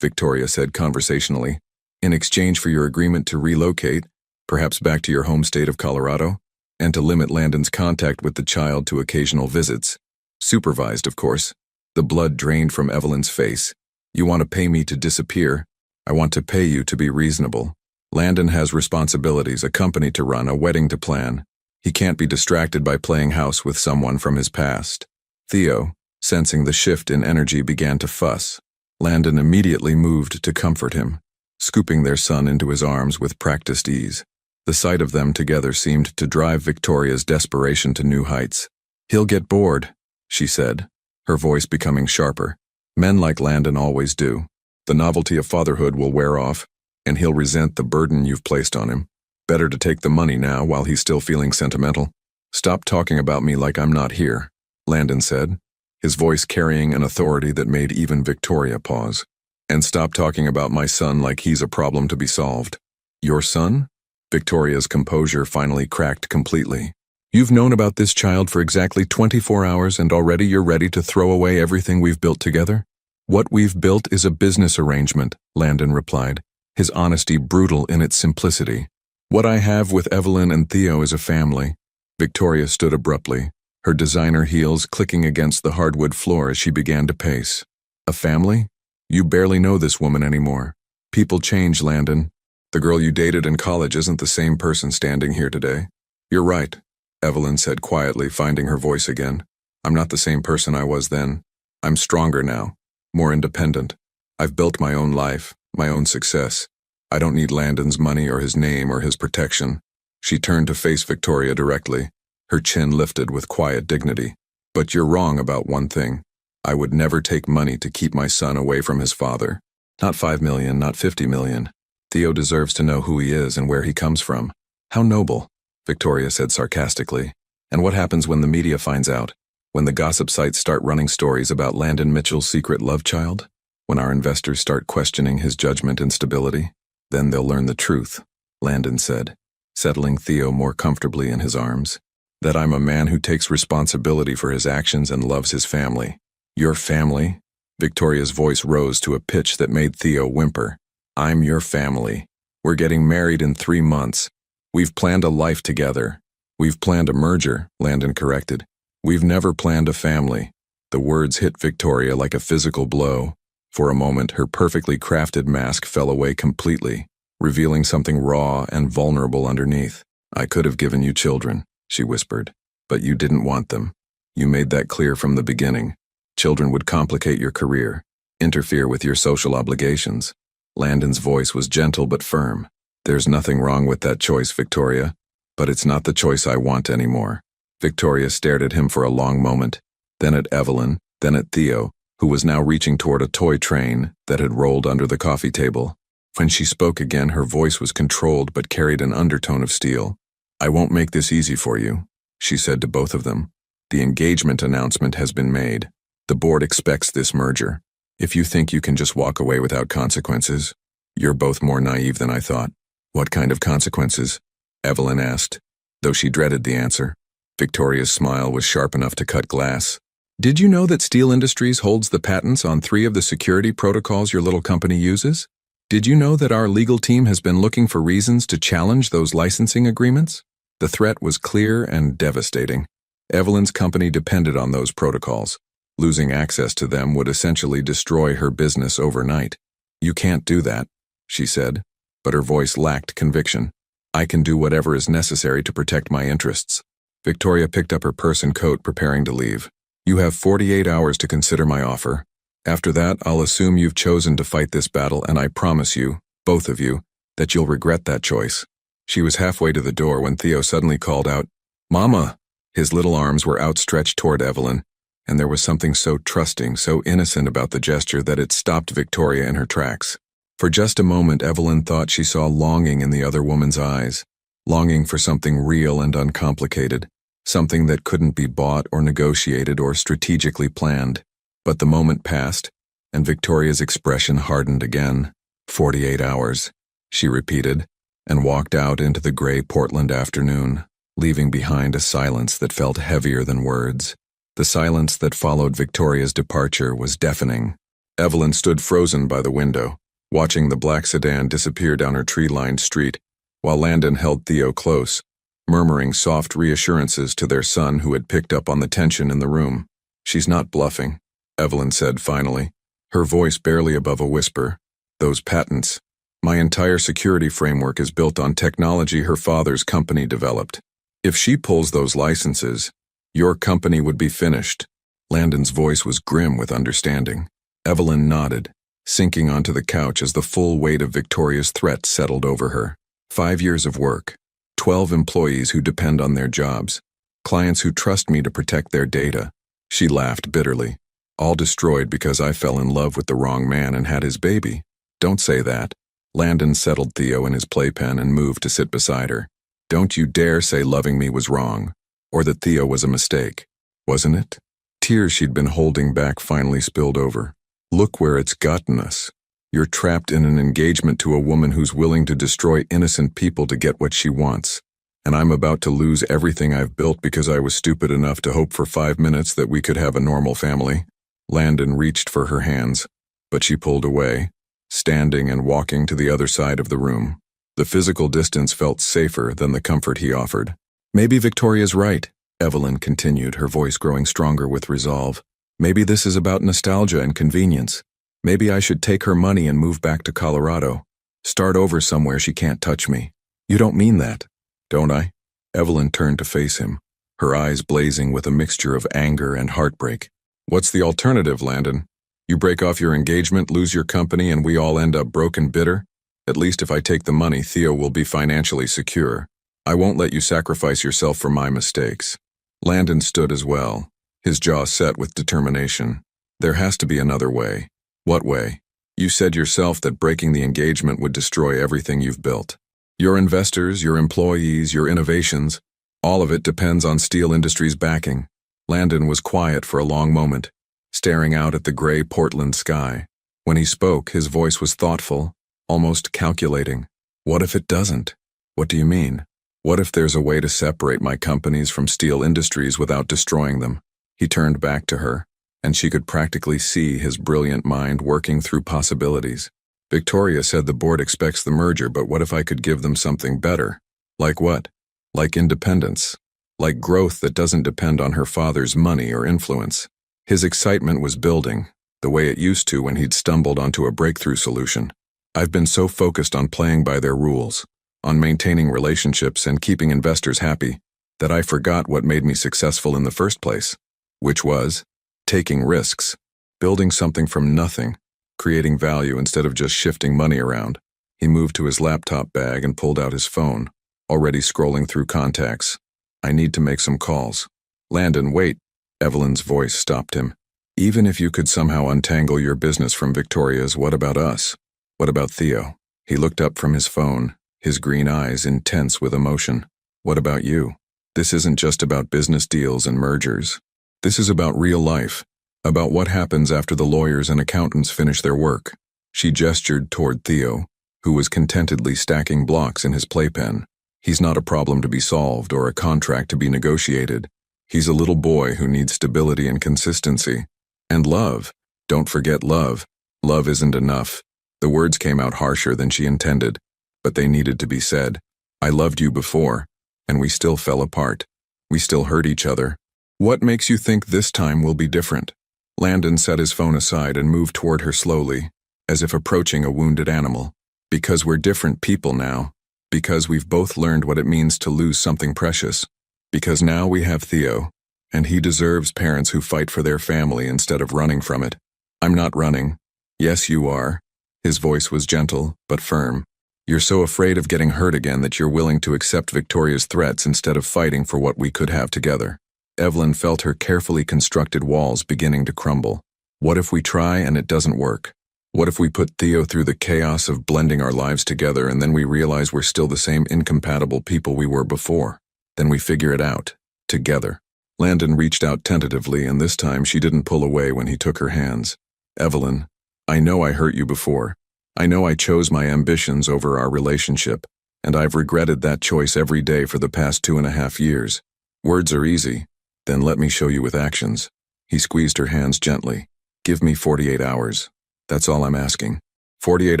Victoria said conversationally, "in exchange for your agreement to relocate, perhaps back to your home state of Colorado, and to limit Landon's contact with the child to occasional visits. Supervised, of course." The blood drained from Evelyn's face. "You want to pay me to disappear? I want to pay you to be reasonable. Landon has responsibilities, a company to run, a wedding to plan. He can't be distracted by playing house with someone from his past." Theo, sensing the shift in energy, began to fuss. Landon immediately moved to comfort him, scooping their son into his arms with practiced ease. The sight of them together seemed to drive Victoria's desperation to new heights. "He'll get bored," she said, her voice becoming sharper. "Men like Landon always do. The novelty of fatherhood will wear off, and he'll resent the burden you've placed on him. Better to take the money now while he's still feeling sentimental." "Stop talking about me like I'm not here," Landon said, his voice carrying an authority that made even Victoria pause. "And stop talking about my son like he's a problem to be solved." "Your son?" Victoria's composure finally cracked completely. "You've known about this child for exactly 24 hours and already you're ready to throw away everything we've built together?" "What we've built is a business arrangement," Landon replied, his honesty brutal in its simplicity. "What I have with Evelyn and Theo is a family." Victoria stood abruptly, her designer heels clicking against the hardwood floor as she began to pace. "A family? You barely know this woman anymore. People change, Landon. The girl you dated in college isn't the same person standing here today." "You're right," Evelyn said quietly, finding her voice again. "I'm not the same person I was then. I'm stronger now, more independent. I've built my own life, my own success. I don't need Landon's money or his name or his protection." She turned to face Victoria directly, her chin lifted with quiet dignity. "But you're wrong about one thing. I would never take money to keep my son away from his father. Not 5 million, not 50 million. Theo deserves to know who he is and where he comes from." "How noble," Victoria said sarcastically. "And what happens when the media finds out? When the gossip sites start running stories about Landon Mitchell's secret love child?" When our investors start questioning his judgment and stability, then they'll learn the truth, Landon said, settling Theo more comfortably in his arms. That I'm a man who takes responsibility for his actions and loves his family. Your family? Victoria's voice rose to a pitch that made Theo whimper. I'm your family. We're getting married in 3 months. We've planned a life together. We've planned a merger, Landon corrected. We've never planned a family. The words hit Victoria like a physical blow. For a moment, her perfectly crafted mask fell away completely, revealing something raw and vulnerable underneath. I could have given you children, she whispered, but you didn't want them. You made that clear from the beginning. Children would complicate your career, interfere with your social obligations. Landon's voice was gentle but firm. There's nothing wrong with that choice, Victoria, but it's not the choice I want anymore. Victoria stared at him for a long moment, then at Evelyn, then at Theo, who was now reaching toward a toy train that had rolled under the coffee table. When she spoke again, her voice was controlled but carried an undertone of steel. I won't make this easy for you, she said to both of them. The engagement announcement has been made. The board expects this merger. If you think you can just walk away without consequences, you're both more naive than I thought. What kind of consequences? Evelyn asked, though she dreaded the answer. Victoria's smile was sharp enough to cut glass. Did you know that Steel Industries holds the patents on 3 of the security protocols your little company uses? Did you know that our legal team has been looking for reasons to challenge those licensing agreements? The threat was clear and devastating. Evelyn's company depended on those protocols. Losing access to them would essentially destroy her business overnight. You can't do that, she said, but her voice lacked conviction. I can do whatever is necessary to protect my interests. Victoria picked up her purse and coat, preparing to leave. You have 48 hours to consider my offer. After that, I'll assume you've chosen to fight this battle, and I promise you, both of you, that you'll regret that choice. She was halfway to the door when Theo suddenly called out, Mama! His little arms were outstretched toward Evelyn, and there was something so trusting, so innocent about the gesture that it stopped Victoria in her tracks. For just a moment, Evelyn thought she saw longing in the other woman's eyes, longing for something real and uncomplicated, something that couldn't be bought or negotiated or strategically planned. But the moment passed, and Victoria's expression hardened again. 48 hours, she repeated, and walked out into the gray Portland afternoon, leaving behind a silence that felt heavier than words. The silence that followed Victoria's departure was deafening. Evelyn stood frozen by the window, watching the black sedan disappear down her tree-lined street, while Landon held Theo close, murmuring soft reassurances to their son who had picked up on the tension in the room. She's not bluffing, Evelyn said finally, her voice barely above a whisper. Those patents. My entire security framework is built on technology her father's company developed. If she pulls those licenses, your company would be finished. Landon's voice was grim with understanding. Evelyn nodded, sinking onto the couch as the full weight of Victoria's threat settled over her. 5 years of work. 12 employees who depend on their jobs, clients who trust me to protect their data. She laughed bitterly. All destroyed because I fell in love with the wrong man and had his baby. Don't say that. Landon settled Theo in his playpen and moved to sit beside her. Don't you dare say loving me was wrong, or that Theo was a mistake. Wasn't it? Tears she'd been holding back finally spilled over. Look where it's gotten us. You're trapped in an engagement to a woman who's willing to destroy innocent people to get what she wants. And I'm about to lose everything I've built because I was stupid enough to hope for 5 minutes that we could have a normal family. Landon reached for her hands, but she pulled away, standing and walking to the other side of the room. The physical distance felt safer than the comfort he offered. Maybe Victoria's right, Evelyn continued, her voice growing stronger with resolve. Maybe this is about nostalgia and convenience. Maybe I should take her money and move back to Colorado. Start over somewhere she can't touch me. You don't mean that, don't I? Evelyn turned to face him, her eyes blazing with a mixture of anger and heartbreak. What's the alternative, Landon? You break off your engagement, lose your company, and we all end up broke and bitter? At least if I take the money, Theo will be financially secure. I won't let you sacrifice yourself for my mistakes. Landon stood as well, his jaw set with determination. There has to be another way. What way? You said yourself that breaking the engagement would destroy everything you've built. Your investors, your employees, your innovations, all of it depends on Steel Industries' backing. Landon was quiet for a long moment, staring out at the gray Portland sky. When he spoke, his voice was thoughtful, almost calculating. What if it doesn't? What do you mean? What if there's a way to separate my companies from steel industries without destroying them? He turned back to her, and she could practically see his brilliant mind working through possibilities. Victoria said the board expects the merger, but what if I could give them something better? Like what? Like independence. Like growth that doesn't depend on her father's money or influence. His excitement was building, the way it used to when he'd stumbled onto a breakthrough solution. I've been so focused on playing by their rules, on maintaining relationships and keeping investors happy, that I forgot what made me successful in the first place, which was taking risks, building something from nothing, creating value instead of just shifting money around. He moved to his laptop bag and pulled out his phone, already scrolling through contacts. I need to make some calls. Landon, wait. Evelyn's voice stopped him. Even if you could somehow untangle your business from Victoria's, what about us? What about Theo? He looked up from his phone, his green eyes intense with emotion. What about you? This isn't just about business deals and mergers. This is about real life, about what happens after the lawyers and accountants finish their work. She gestured toward Theo, who was contentedly stacking blocks in his playpen. He's not a problem to be solved or a contract to be negotiated. He's a little boy who needs stability and consistency. And love. Don't forget love. Love isn't enough. The words came out harsher than she intended, but they needed to be said. I loved you before, and we still fell apart. We still hurt each other. What makes you think this time will be different? Landon set his phone aside and moved toward her slowly, as if approaching a wounded animal. Because we're different people now. Because we've both learned what it means to lose something precious. Because now we have Theo, and he deserves parents who fight for their family instead of running from it. I'm not running. Yes, you are. His voice was gentle, but firm. You're so afraid of getting hurt again that you're willing to accept Victoria's threats instead of fighting for what we could have together. Evelyn felt her carefully constructed walls beginning to crumble. What if we try and it doesn't work? What if we put Theo through the chaos of blending our lives together and then we realize we're still the same incompatible people we were before? Then we figure it out, together. Landon reached out tentatively, and this time she didn't pull away when he took her hands. Evelyn, I know I hurt you before. I know I chose my ambitions over our relationship, and I've regretted that choice every day for the past 2.5 years. Words are easy, then let me show you with actions. He squeezed her hands gently. Give me 48 hours. That's all I'm asking. 48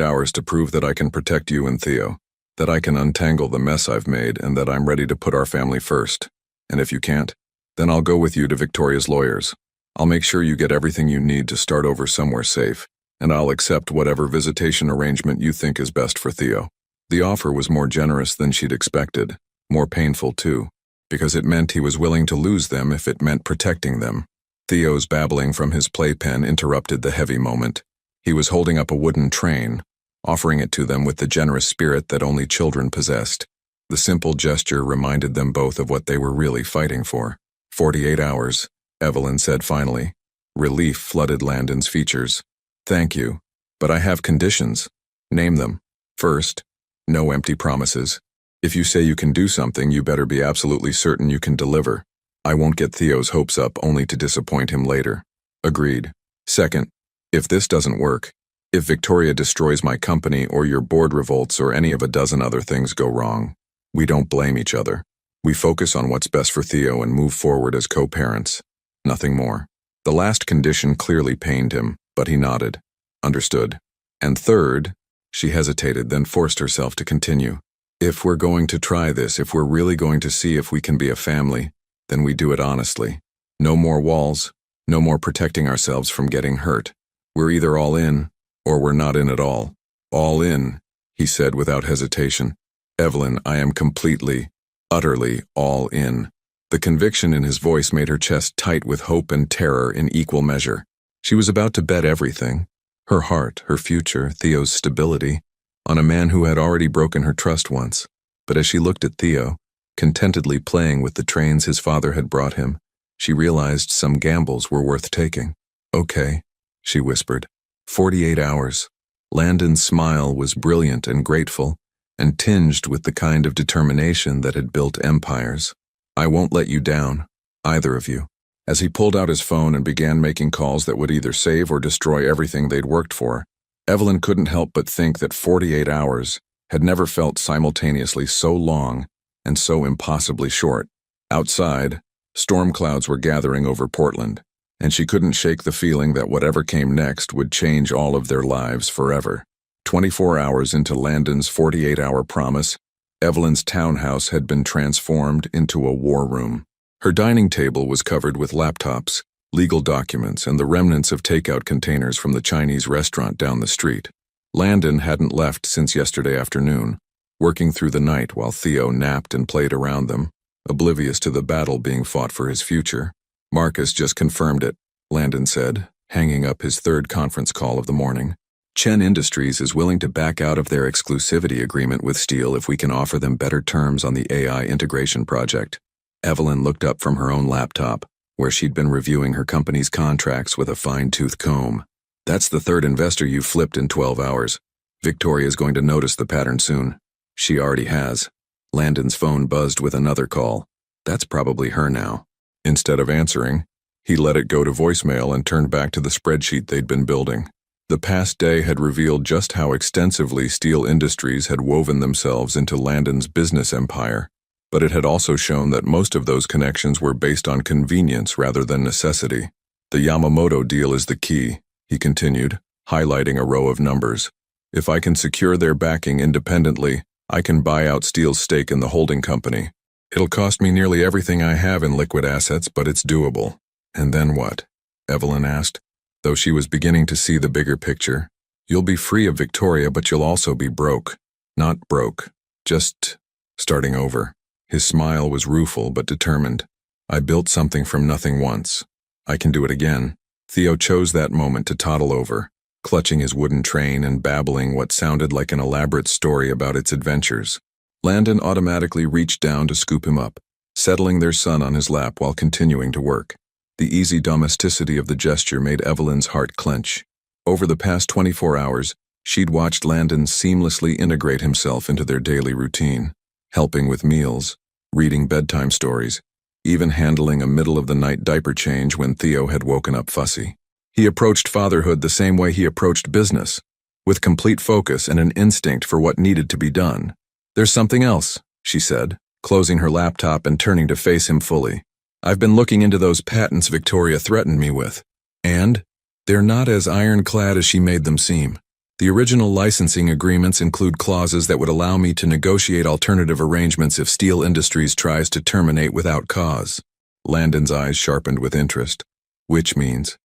hours to prove that I can protect you and Theo, that I can untangle the mess I've made, and that I'm ready to put our family first. And if you can't, then I'll go with you to Victoria's lawyers. I'll make sure you get everything you need to start over somewhere safe, and I'll accept whatever visitation arrangement you think is best for Theo. The offer was more generous than she'd expected, more painful too, because it meant he was willing to lose them if it meant protecting them. Theo's babbling from his playpen interrupted the heavy moment. He was holding up a wooden train, offering it to them with the generous spirit that only children possessed. The simple gesture reminded them both of what they were really fighting for. 48 hours, Evelyn said finally. Relief flooded Landon's features. Thank you, but I have conditions. Name them. First, no empty promises. If you say you can do something, you better be absolutely certain you can deliver. I won't get Theo's hopes up only to disappoint him later. Agreed. Second, if this doesn't work, if Victoria destroys my company or your board revolts or any of a dozen other things go wrong, we don't blame each other. We focus on what's best for Theo and move forward as co-parents. Nothing more. The last condition clearly pained him, but he nodded. Understood. And third, she hesitated, then forced herself to continue. If we're going to try this, if we're really going to see if we can be a family, then we do it honestly. No more walls, no more protecting ourselves from getting hurt. We're either all in, or we're not in at all. All in, he said without hesitation. Evelyn, I am completely, utterly all in. The conviction in his voice made her chest tight with hope and terror in equal measure. She was about to bet everything, her heart, her future, Theo's stability, on a man who had already broken her trust once. But as she looked at Theo, contentedly playing with the trains his father had brought him, she realized some gambles were worth taking. Okay, she whispered. 48 hours. Landon's smile was brilliant and grateful, and tinged with the kind of determination that had built empires. I won't let you down, either of you. As he pulled out his phone and began making calls that would either save or destroy everything they'd worked for, Evelyn couldn't help but think that 48 hours had never felt simultaneously so long and so impossibly short. Outside, storm clouds were gathering over Portland, and she couldn't shake the feeling that whatever came next would change all of their lives forever. 24 hours into Landon's 48-hour promise, Evelyn's townhouse had been transformed into a war room. Her dining table was covered with laptops, legal documents, and the remnants of takeout containers from the Chinese restaurant down the street. Landon hadn't left since yesterday afternoon, working through the night while Theo napped and played around them, oblivious to the battle being fought for his future. Marcus just confirmed it, Landon said, hanging up his third conference call of the morning. Chen Industries is willing to back out of their exclusivity agreement with Steel if we can offer them better terms on the AI integration project. Evelyn looked up from her own laptop, where she'd been reviewing her company's contracts with a fine-tooth comb. That's the third investor you flipped in 12 hours. Victoria's going to notice the pattern soon. She already has. Landon's phone buzzed with another call. That's probably her now. Instead of answering, he let it go to voicemail and turned back to the spreadsheet they'd been building. The past day had revealed just how extensively Steel Industries had woven themselves into Landon's business empire, but it had also shown that most of those connections were based on convenience rather than necessity. The Yamamoto deal is the key, he continued, highlighting a row of numbers. If I can secure their backing independently, I can buy out Steel's stake in the holding company. It'll cost me nearly everything I have in liquid assets, but it's doable. And then what? Evelyn asked, though she was beginning to see the bigger picture. You'll be free of Victoria, but you'll also be broke. Not broke, just starting over. His smile was rueful but determined. I built something from nothing once. I can do it again. Theo chose that moment to toddle over, clutching his wooden train and babbling what sounded like an elaborate story about its adventures. Landon automatically reached down to scoop him up, settling their son on his lap while continuing to work. The easy domesticity of the gesture made Evelyn's heart clench. Over the past 24 hours, she'd watched Landon seamlessly integrate himself into their daily routine, helping with meals, reading bedtime stories, even handling a middle-of-the-night diaper change when Theo had woken up fussy. He approached fatherhood the same way he approached business, with complete focus and an instinct for what needed to be done. There's something else, she said, closing her laptop and turning to face him fully. I've been looking into those patents Victoria threatened me with, and they're not as ironclad as she made them seem. The original licensing agreements include clauses that would allow me to negotiate alternative arrangements if Steel Industries tries to terminate without cause. Landon's eyes sharpened with interest. Which means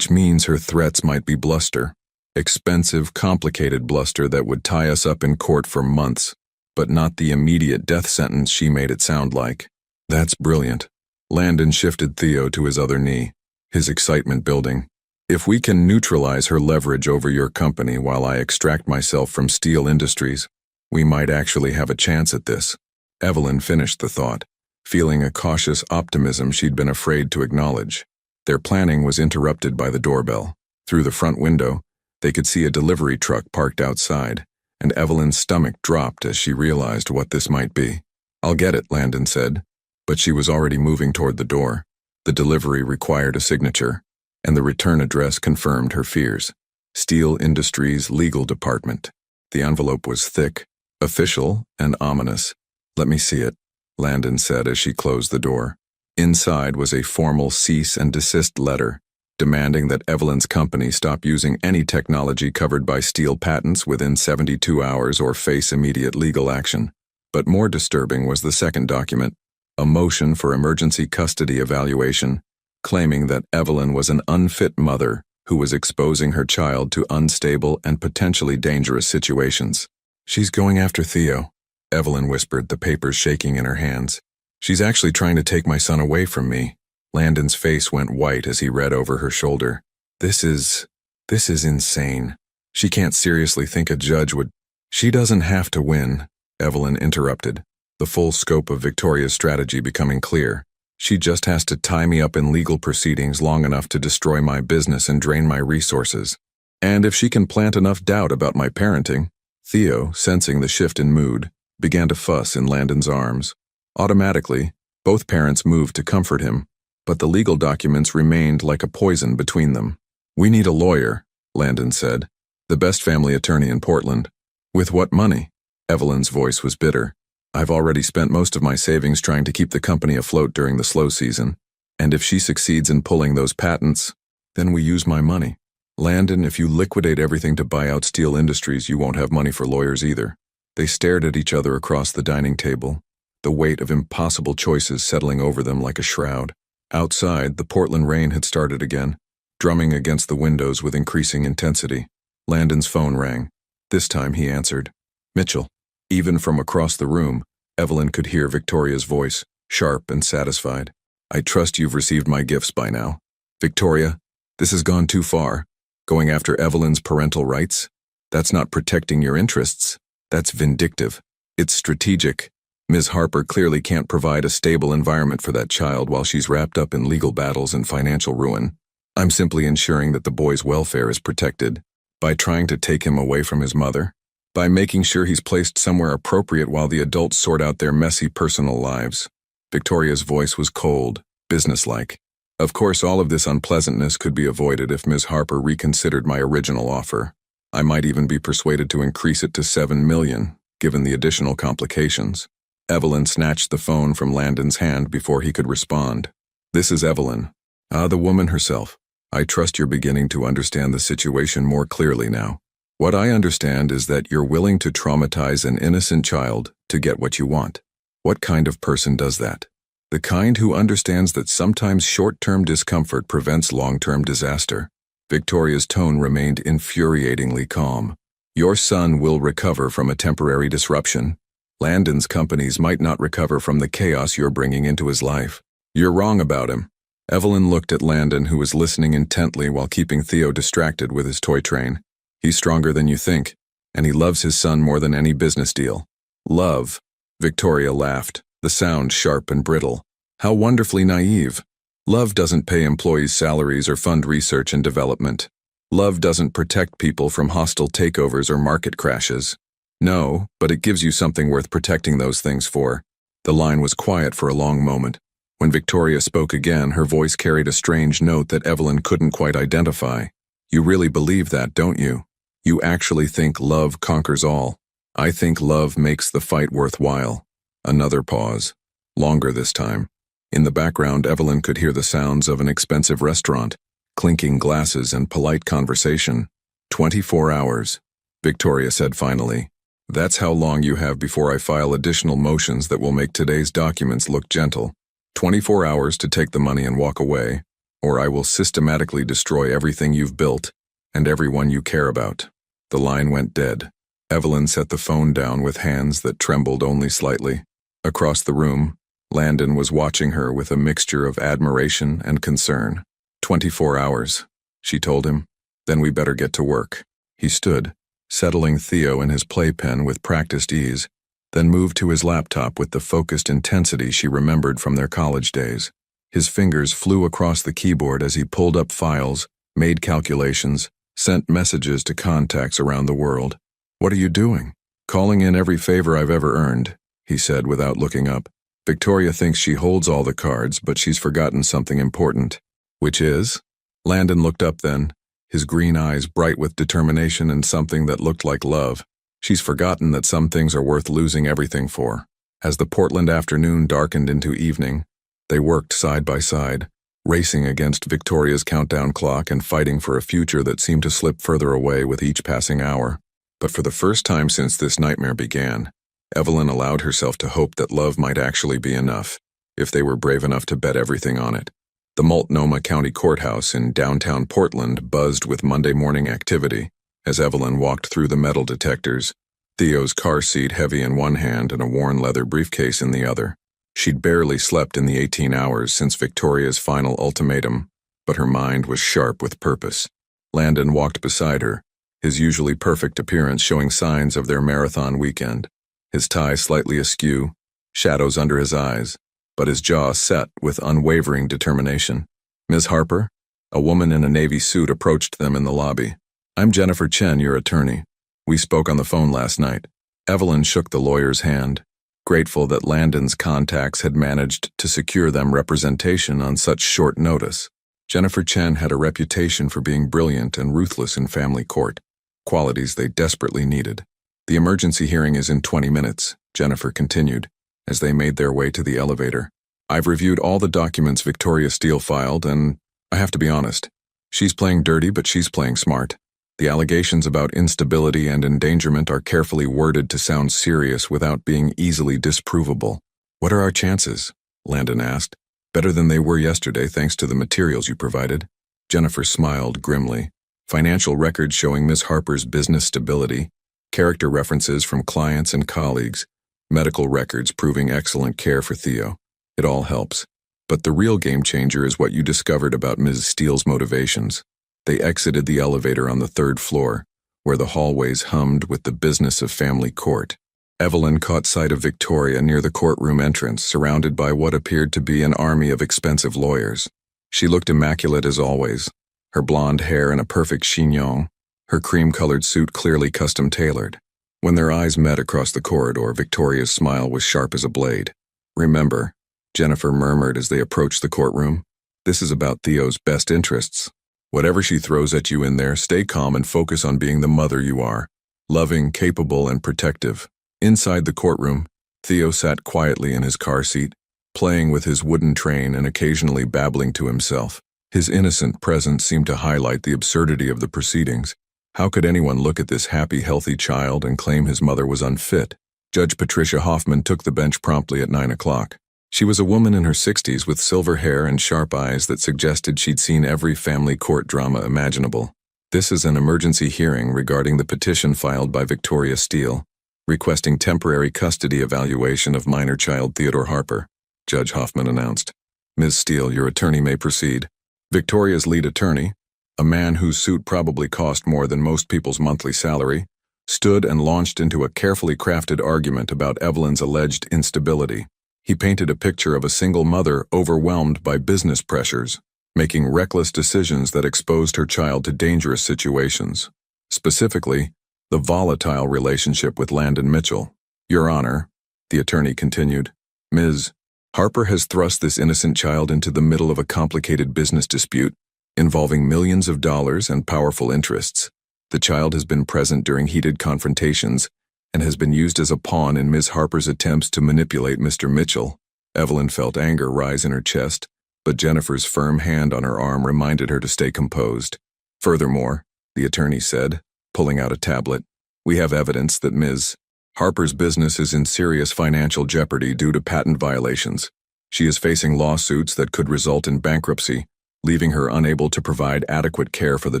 her threats might be bluster. Expensive, complicated bluster that would tie us up in court for months, but not the immediate death sentence she made it sound like. That's brilliant. Landon shifted Theo to his other knee, his excitement building. If we can neutralize her leverage over your company while I extract myself from Steel Industries, we might actually have a chance at this. Evelyn finished the thought, feeling a cautious optimism she'd been afraid to acknowledge. Their planning was interrupted by the doorbell. Through the front window, they could see a delivery truck parked outside, and Evelyn's stomach dropped as she realized what this might be. I'll get it, Landon said, but she was already moving toward the door. The delivery required a signature, and the return address confirmed her fears. Steel Industries Legal Department. The envelope was thick, official, and ominous. Let me see it, Landon said as she closed the door. Inside was a formal cease and desist letter, demanding that Evelyn's company stop using any technology covered by Steel patents within 72 hours or face immediate legal action. But more disturbing was the second document, a motion for emergency custody evaluation, claiming that Evelyn was an unfit mother who was exposing her child to unstable and potentially dangerous situations. She's going after Theo, Evelyn whispered, the papers shaking in her hands. She's actually trying to take my son away from me. Landon's face went white as he read over her shoulder. This is insane. She can't seriously think a judge would. She doesn't have to win, Evelyn interrupted, the full scope of Victoria's strategy becoming clear. She just has to tie me up in legal proceedings long enough to destroy my business and drain my resources. And if she can plant enough doubt about my parenting. Theo, sensing the shift in mood, began to fuss in Landon's arms. Automatically, both parents moved to comfort him, but the legal documents remained like a poison between them. We need a lawyer, Landon said, The best family attorney in Portland. With what money? Evelyn's voice was bitter. I've already spent most of my savings trying to keep the company afloat during the slow season. And if she succeeds in pulling those patents, then we use my money. Landon, if you liquidate everything to buy out Steel Industries, you won't have money for lawyers either. They stared at each other across the dining table, the weight of impossible choices settling over them like a shroud. Outside, the Portland rain had started again, drumming against the windows with increasing intensity. Landon's phone rang. This time he answered. Mitchell. Even from across the room, Evelyn could hear Victoria's voice, sharp and satisfied. I trust you've received my gifts by now. Victoria, this has gone too far. Going after Evelyn's parental rights? That's not protecting your interests. That's vindictive. It's strategic. Ms. Harper clearly can't provide a stable environment for that child while she's wrapped up in legal battles and financial ruin. I'm simply ensuring that the boy's welfare is protected. By trying to take him away from his mother. By making sure he's placed somewhere appropriate while the adults sort out their messy personal lives. Victoria's voice was cold, businesslike. Of course, all of this unpleasantness could be avoided if Ms. Harper reconsidered my original offer. I might even be persuaded to increase it to $7 million, given the additional complications. Evelyn snatched the phone from Landon's hand before he could respond. This is Evelyn. The woman herself. I trust you're beginning to understand the situation more clearly now. What I understand is that you're willing to traumatize an innocent child to get what you want. What kind of person does that? The kind who understands that sometimes short-term discomfort prevents long-term disaster. Victoria's tone remained infuriatingly calm. Your son will recover from a temporary disruption. Landon's companies might not recover from the chaos you're bringing into his life. You're wrong about him. Evelyn looked at Landon, who was listening intently while keeping Theo distracted with his toy train. He's stronger than you think, and he loves his son more than any business deal. Love. Victoria laughed, the sound sharp and brittle. How wonderfully naive. Love doesn't pay employees' salaries or fund research and development. Love doesn't protect people from hostile takeovers or market crashes. No, but it gives you something worth protecting those things for. The line was quiet for a long moment. When Victoria spoke again, her voice carried a strange note that Evelyn couldn't quite identify. You really believe that, don't you? You actually think love conquers all. I think love makes the fight worthwhile. Another pause. Longer this time. In the background, Evelyn could hear the sounds of an expensive restaurant, clinking glasses and polite conversation. 24 hours. Victoria said finally. That's how long you have before I file additional motions that will make today's documents look gentle. 24 hours to take the money and walk away, or I will systematically destroy everything you've built and everyone you care about. The line went dead. Evelyn set the phone down with hands that trembled only slightly. Across the room, Landon was watching her with a mixture of admiration and concern. 24 hours, she told him. Then we better get to work. He stood, settling Theo in his playpen with practiced ease, then moved to his laptop with the focused intensity she remembered from their college days. His fingers flew across the keyboard as he pulled up files, made calculations, sent messages to contacts around the world. What are you doing? Calling in every favor I've ever earned, he said without looking up. Victoria thinks she holds all the cards, but she's forgotten something important. Which is? Landon looked up then, his green eyes bright with determination and something that looked like love. She's forgotten that some things are worth losing everything for. As the Portland afternoon darkened into evening, they worked side by side, racing against Victoria's countdown clock and fighting for a future that seemed to slip further away with each passing hour. But for the first time since this nightmare began, Evelyn allowed herself to hope that love might actually be enough, if they were brave enough to bet everything on it. The Multnomah County Courthouse in downtown Portland buzzed with Monday morning activity. As Evelyn walked through the metal detectors, Theo's car seat heavy in one hand and a worn leather briefcase in the other. She'd barely slept in the 18 hours since Victoria's final ultimatum, but her mind was sharp with purpose. Landon walked beside her, his usually perfect appearance showing signs of their marathon weekend. His tie slightly askew, shadows under his eyes, but his jaw set with unwavering determination. Ms. Harper? A woman in a navy suit approached them in the lobby. I'm Jennifer Chen, your attorney. We spoke on the phone last night. Evelyn shook the lawyer's hand, grateful that Landon's contacts had managed to secure them representation on such short notice. Jennifer Chen had a reputation for being brilliant and ruthless in family court. qualities they desperately needed. The emergency hearing is in 20 minutes, Jennifer continued, as they made their way to the elevator. I've reviewed all the documents Victoria Steele filed, and I have to be honest. She's playing dirty, but she's playing smart. The allegations about instability and endangerment are carefully worded to sound serious without being easily disprovable. What are our chances? Landon asked. Better than they were yesterday thanks to the materials you provided. Jennifer smiled grimly. Financial records showing Miss Harper's business stability, character references from clients and colleagues, medical records proving excellent care for Theo. It all helps. But the real game changer is what you discovered about Ms. Steele's motivations. They exited the elevator on the 3rd floor, where the hallways hummed with the business of family court. Evelyn caught sight of Victoria near the courtroom entrance, surrounded by what appeared to be an army of expensive lawyers. She looked immaculate as always, her blonde hair in a perfect chignon, her cream-colored suit clearly custom-tailored. When their eyes met across the corridor, Victoria's smile was sharp as a blade. Remember, Jennifer murmured as they approached the courtroom, this is about Theo's best interests. Whatever she throws at you in there, stay calm and focus on being the mother you are, loving, capable, and protective. Inside the courtroom, Theo sat quietly in his car seat, playing with his wooden train and occasionally babbling to himself. His innocent presence seemed to highlight the absurdity of the proceedings. How could anyone look at this happy, healthy child and claim his mother was unfit? Judge Patricia Hoffman took the bench promptly at 9 o'clock. She was a woman in her 60s with silver hair and sharp eyes that suggested she'd seen every family court drama imaginable. This is an emergency hearing regarding the petition filed by Victoria Steele, requesting temporary custody evaluation of minor child Theodore Harper, Judge Hoffman announced. Ms. Steele, your attorney may proceed. Victoria's lead attorney, a man whose suit probably cost more than most people's monthly salary, stood and launched into a carefully crafted argument about Evelyn's alleged instability. He painted a picture of a single mother overwhelmed by business pressures, making reckless decisions that exposed her child to dangerous situations. Specifically, the volatile relationship with Landon Mitchell. Your Honor, the attorney continued, Ms. Harper has thrust this innocent child into the middle of a complicated business dispute involving millions of dollars and powerful interests. The child has been present during heated confrontations and has been used as a pawn in Ms. Harper's attempts to manipulate Mr. Mitchell. Evelyn felt anger rise in her chest, but Jennifer's firm hand on her arm reminded her to stay composed. Furthermore, the attorney said, pulling out a tablet, we have evidence that Ms. Harper's business is in serious financial jeopardy due to patent violations. She is facing lawsuits that could result in bankruptcy, leaving her unable to provide adequate care for the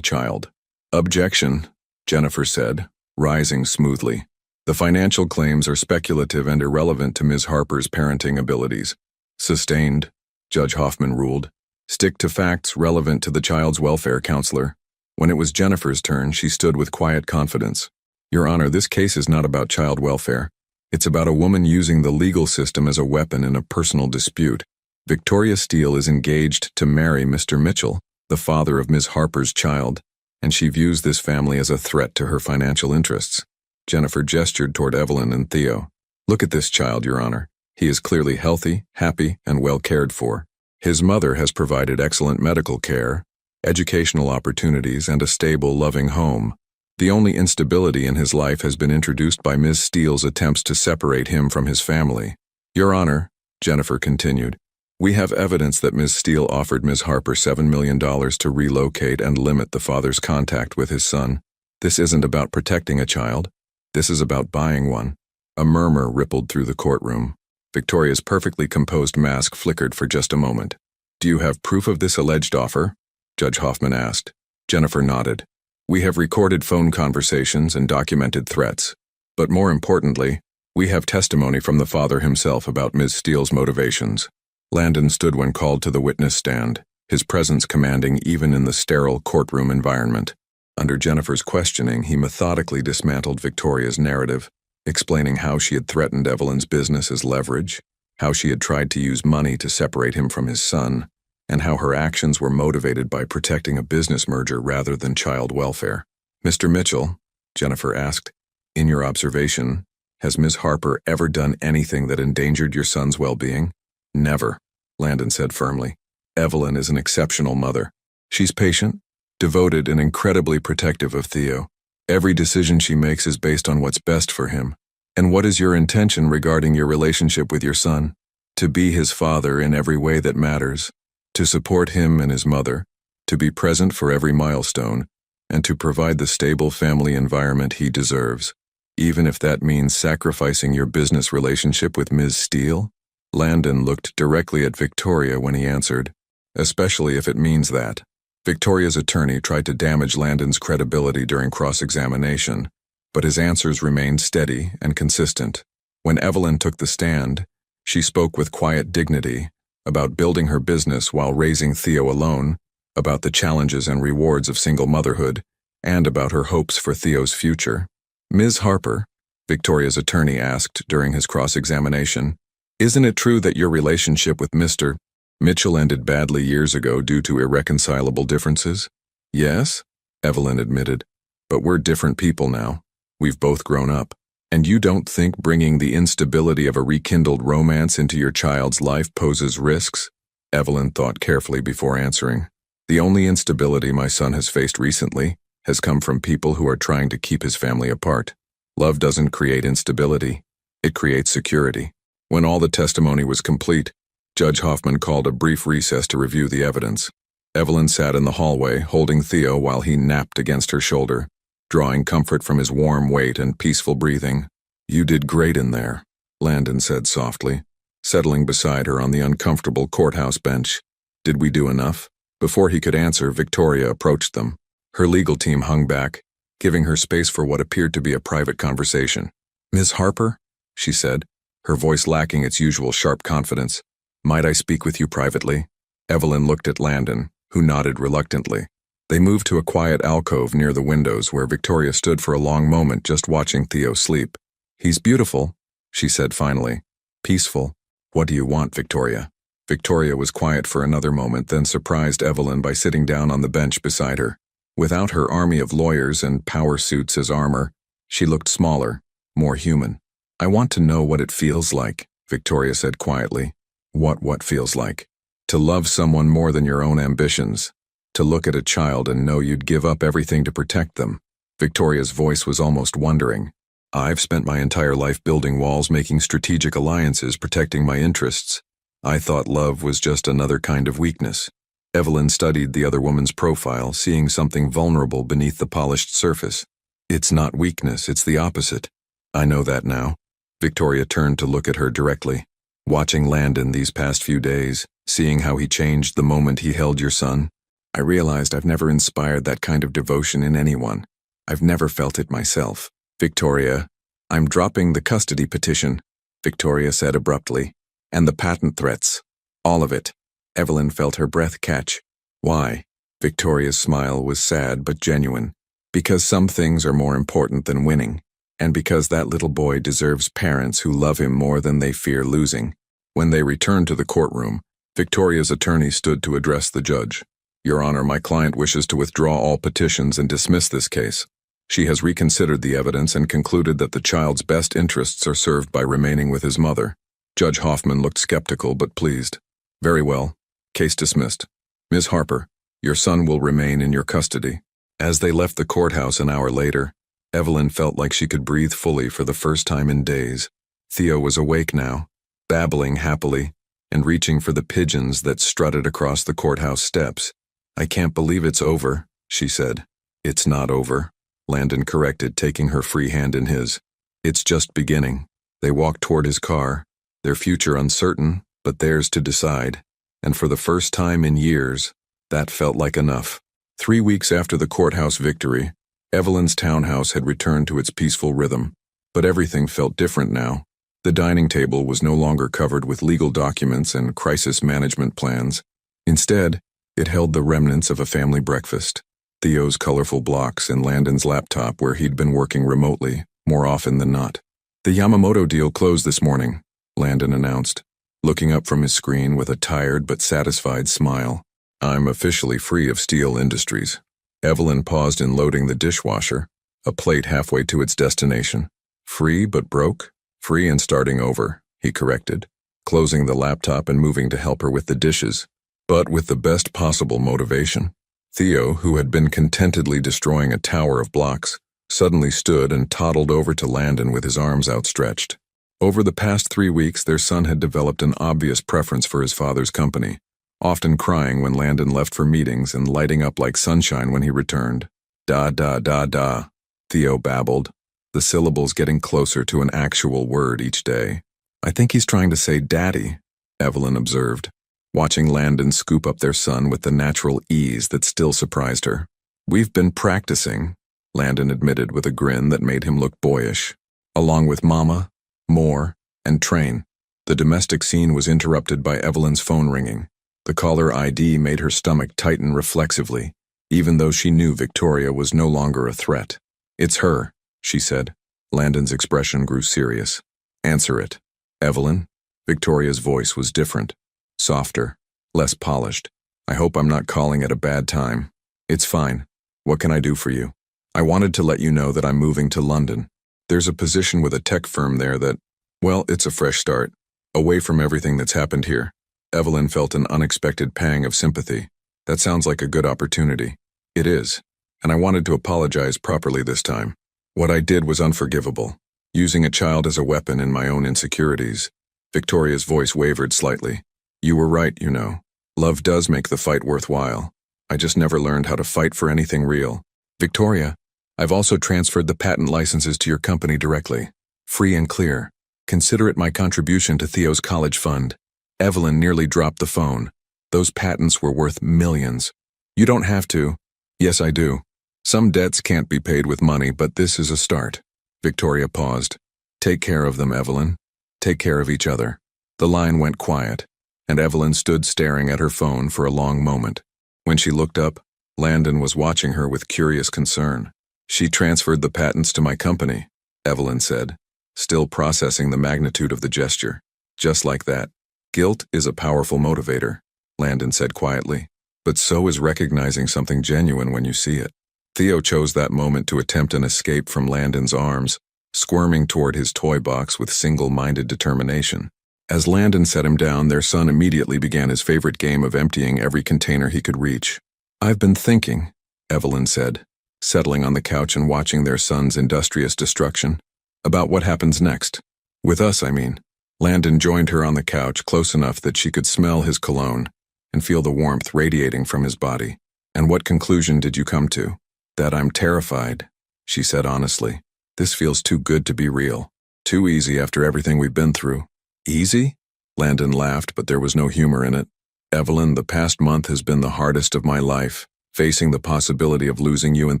child. Objection, Jennifer said, rising smoothly. The financial claims are speculative and irrelevant to Ms. Harper's parenting abilities. Sustained, Judge Hoffman ruled. Stick to facts relevant to the child's welfare counselor. When it was Jennifer's turn, she stood with quiet confidence. Your Honor, this case is not about child welfare. It's about a woman using the legal system as a weapon in a personal dispute. Victoria Steele is engaged to marry Mr. Mitchell, the father of Ms. Harper's child, and she views this family as a threat to her financial interests. Jennifer gestured toward Evelyn and Theo. Look at this child, Your Honor. He is clearly healthy, happy, and well cared for. His mother has provided excellent medical care, educational opportunities, and a stable, loving home. The only instability in his life has been introduced by Ms. Steele's attempts to separate him from his family. Your Honor, Jennifer continued, we have evidence that Ms. Steele offered Ms. Harper $7 million to relocate and limit the father's contact with his son. This isn't about protecting a child. This is about buying one. A murmur rippled through the courtroom. Victoria's perfectly composed mask flickered for just a moment. Do you have proof of this alleged offer? Judge Hoffman asked. Jennifer nodded. We have recorded phone conversations and documented threats. But more importantly, we have testimony from the father himself about Ms. Steele's motivations. Landon stood when called to the witness stand, his presence commanding even in the sterile courtroom environment. Under Jennifer's questioning, he methodically dismantled Victoria's narrative, explaining how she had threatened Evelyn's business as leverage, how she had tried to use money to separate him from his son, and how her actions were motivated by protecting a business merger rather than child welfare. Mr. Mitchell, Jennifer asked, in your observation, has Ms. Harper ever done anything that endangered your son's well-being? Never, Landon said firmly. Evelyn is an exceptional mother. She's patient, devoted, and incredibly protective of Theo. Every decision she makes is based on what's best for him. And what is your intention regarding your relationship with your son? To be his father in every way that matters, to support him and his mother, to be present for every milestone, and to provide the stable family environment he deserves, even if that means sacrificing your business relationship with Ms. Steele? Landon looked directly at Victoria when he answered, especially if it means that. Victoria's attorney tried to damage Landon's credibility during cross-examination, but his answers remained steady and consistent. When Evelyn took the stand, she spoke with quiet dignity about building her business while raising Theo alone, about the challenges and rewards of single motherhood, and about her hopes for Theo's future. Ms. Harper, Victoria's attorney asked during his cross-examination, isn't it true that your relationship with Mr. Mitchell ended badly years ago due to irreconcilable differences? Yes, Evelyn admitted, but we're different people now. We've both grown up. And you don't think bringing the instability of a rekindled romance into your child's life poses risks? Evelyn thought carefully before answering. The only instability my son has faced recently has come from people who are trying to keep his family apart. Love doesn't create instability. It creates security. When all the testimony was complete, Judge Hoffman called a brief recess to review the evidence. Evelyn sat in the hallway, holding Theo while he napped against her shoulder, drawing comfort from his warm weight and peaceful breathing. You did great in there, Landon said softly, settling beside her on the uncomfortable courthouse bench. Did we do enough? Before he could answer, Victoria approached them. Her legal team hung back, giving her space for what appeared to be a private conversation. Ms. Harper, she said, her voice lacking its usual sharp confidence. Might I speak with you privately? Evelyn looked at Landon, who nodded reluctantly. They moved to a quiet alcove near the windows where Victoria stood for a long moment just watching Theo sleep. He's beautiful, she said finally. Peaceful. What do you want, Victoria? Victoria was quiet for another moment, then surprised Evelyn by sitting down on the bench beside her. Without her army of lawyers and power suits as armor, she looked smaller, more human. I want to know what it feels like, Victoria said quietly. What feels like? To love someone more than your own ambitions. To look at a child and know you'd give up everything to protect them. Victoria's voice was almost wondering. I've spent my entire life building walls, making strategic alliances, protecting my interests. I thought love was just another kind of weakness. Evelyn studied the other woman's profile, seeing something vulnerable beneath the polished surface. It's not weakness, it's the opposite. I know that now. Victoria turned to look at her directly. Watching Landon these past few days, seeing how he changed the moment he held your son, I realized I've never inspired that kind of devotion in anyone. I've never felt it myself. Victoria, I'm dropping the custody petition, Victoria said abruptly, and the patent threats. All of it. Evelyn felt her breath catch. Why? Victoria's smile was sad but genuine. Because some things are more important than winning. And because that little boy deserves parents who love him more than they fear losing. When they returned to the courtroom, Victoria's attorney stood to address the judge. Your Honor, my client wishes to withdraw all petitions and dismiss this case. She has reconsidered the evidence and concluded that the child's best interests are served by remaining with his mother. Judge Hoffman looked skeptical but pleased. Very well. Case dismissed. Ms. Harper, your son will remain in your custody. As they left the courthouse an hour later, Evelyn felt like she could breathe fully for the first time in days. Theo was awake now, babbling happily, and reaching for the pigeons that strutted across the courthouse steps. I can't believe it's over, she said. It's not over, Landon corrected, taking her free hand in his. It's just beginning. They walked toward his car, their future uncertain, but theirs to decide. And for the first time in years, that felt like enough. 3 weeks after the courthouse victory, Evelyn's townhouse had returned to its peaceful rhythm, but everything felt different now. The dining table was no longer covered with legal documents and crisis management plans. Instead, it held the remnants of a family breakfast. Theo's colorful blocks and Landon's laptop where he'd been working remotely, more often than not. The Yamamoto deal closed this morning, Landon announced, looking up from his screen with a tired but satisfied smile. I'm officially free of Steel Industries. Evelyn paused in loading the dishwasher, a plate halfway to its destination. Free but broke? Free and starting over, he corrected, closing the laptop and moving to help her with the dishes, but with the best possible motivation. Theo, who had been contentedly destroying a tower of blocks, suddenly stood and toddled over to Landon with his arms outstretched. Over the past 3 weeks, their son had developed an obvious preference for his father's company, often crying when Landon left for meetings and lighting up like sunshine when he returned. Da da da da, Theo babbled, the syllables getting closer to an actual word each day. I think he's trying to say daddy, Evelyn observed, watching Landon scoop up their son with the natural ease that still surprised her. We've been practicing, Landon admitted with a grin that made him look boyish, along with Mama, Moore, and Train. The domestic scene was interrupted by Evelyn's phone ringing. The caller ID made her stomach tighten reflexively, even though she knew Victoria was no longer a threat. It's her, she said. Landon's expression grew serious. Answer it. Evelyn? Victoria's voice was different, softer, less polished. I hope I'm not calling at a bad time. It's fine. What can I do for you? I wanted to let you know that I'm moving to London. There's a position with a tech firm there that, well, it's a fresh start, away from everything that's happened here. Evelyn felt an unexpected pang of sympathy. That sounds like a good opportunity. It is, and I wanted to apologize properly this time. What I did was unforgivable, using a child as a weapon in my own insecurities. Victoria's voice wavered slightly. You were right, you know. Love does make the fight worthwhile. I just never learned how to fight for anything real. Victoria, I've also transferred the patent licenses to your company directly. Free and clear. Consider it my contribution to Theo's college fund. Evelyn nearly dropped the phone. Those patents were worth millions. You don't have to. Yes, I do. Some debts can't be paid with money, but this is a start. Victoria paused. Take care of them, Evelyn. Take care of each other. The line went quiet, and Evelyn stood staring at her phone for a long moment. When she looked up, Landon was watching her with curious concern. She transferred the patents to my company, Evelyn said, still processing the magnitude of the gesture. Just like that. Guilt is a powerful motivator, Landon said quietly, but so is recognizing something genuine when you see it. Theo chose that moment to attempt an escape from Landon's arms, squirming toward his toy box with single-minded determination. As Landon set him down, their son immediately began his favorite game of emptying every container he could reach. I've been thinking, Evelyn said, settling on the couch and watching their son's industrious destruction, about what happens next. With us, I mean. Landon joined her on the couch close enough that she could smell his cologne and feel the warmth radiating from his body. And what conclusion did you come to? That I'm terrified, she said honestly. This feels too good to be real. Too easy after everything we've been through. Easy? Landon laughed, but there was no humor in it. Evelyn, the past month has been the hardest of my life. Facing the possibility of losing you and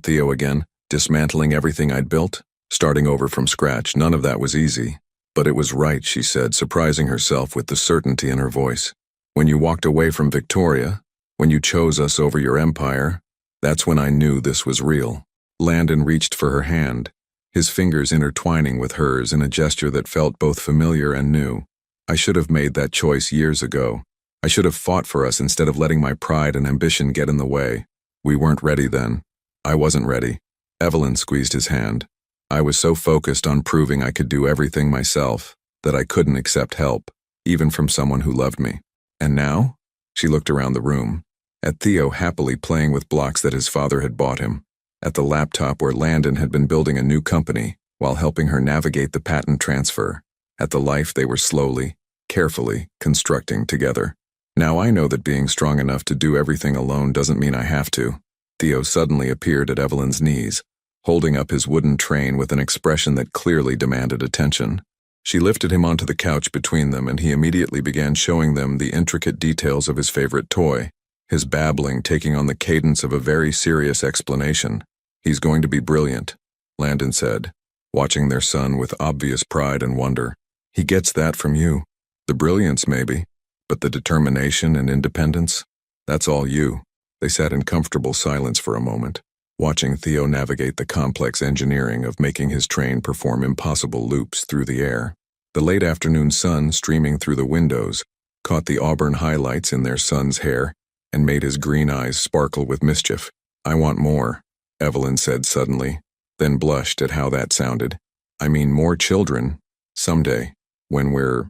Theo again, dismantling everything I'd built, starting over from scratch, none of that was easy. But it was right, she said, surprising herself with the certainty in her voice. When you walked away from Victoria, when you chose us over your empire, that's when I knew this was real. Landon reached for her hand, his fingers intertwining with hers in a gesture that felt both familiar and new. I should have made that choice years ago. I should have fought for us instead of letting my pride and ambition get in the way. We weren't ready then. I wasn't ready. Evelyn squeezed his hand. I was so focused on proving I could do everything myself that I couldn't accept help, even from someone who loved me. And now? She looked around the room, at Theo happily playing with blocks that his father had bought him, at the laptop where Landon had been building a new company while helping her navigate the patent transfer, at the life they were slowly, carefully constructing together. Now I know that being strong enough to do everything alone doesn't mean I have to. Theo suddenly appeared at Evelyn's knees, holding up his wooden train with an expression that clearly demanded attention. She lifted him onto the couch between them, and he immediately began showing them the intricate details of his favorite toy, his babbling taking on the cadence of a very serious explanation. He's going to be brilliant, Landon said, watching their son with obvious pride and wonder. He gets that from you. The brilliance, maybe, but the determination and independence, that's all you. They sat in comfortable silence for a moment, watching Theo navigate the complex engineering of making his train perform impossible loops through the air. The late afternoon sun streaming through the windows caught the auburn highlights in their son's hair and made his green eyes sparkle with mischief. I want more, Evelyn said suddenly, then blushed at how that sounded. I mean more children, someday, when we're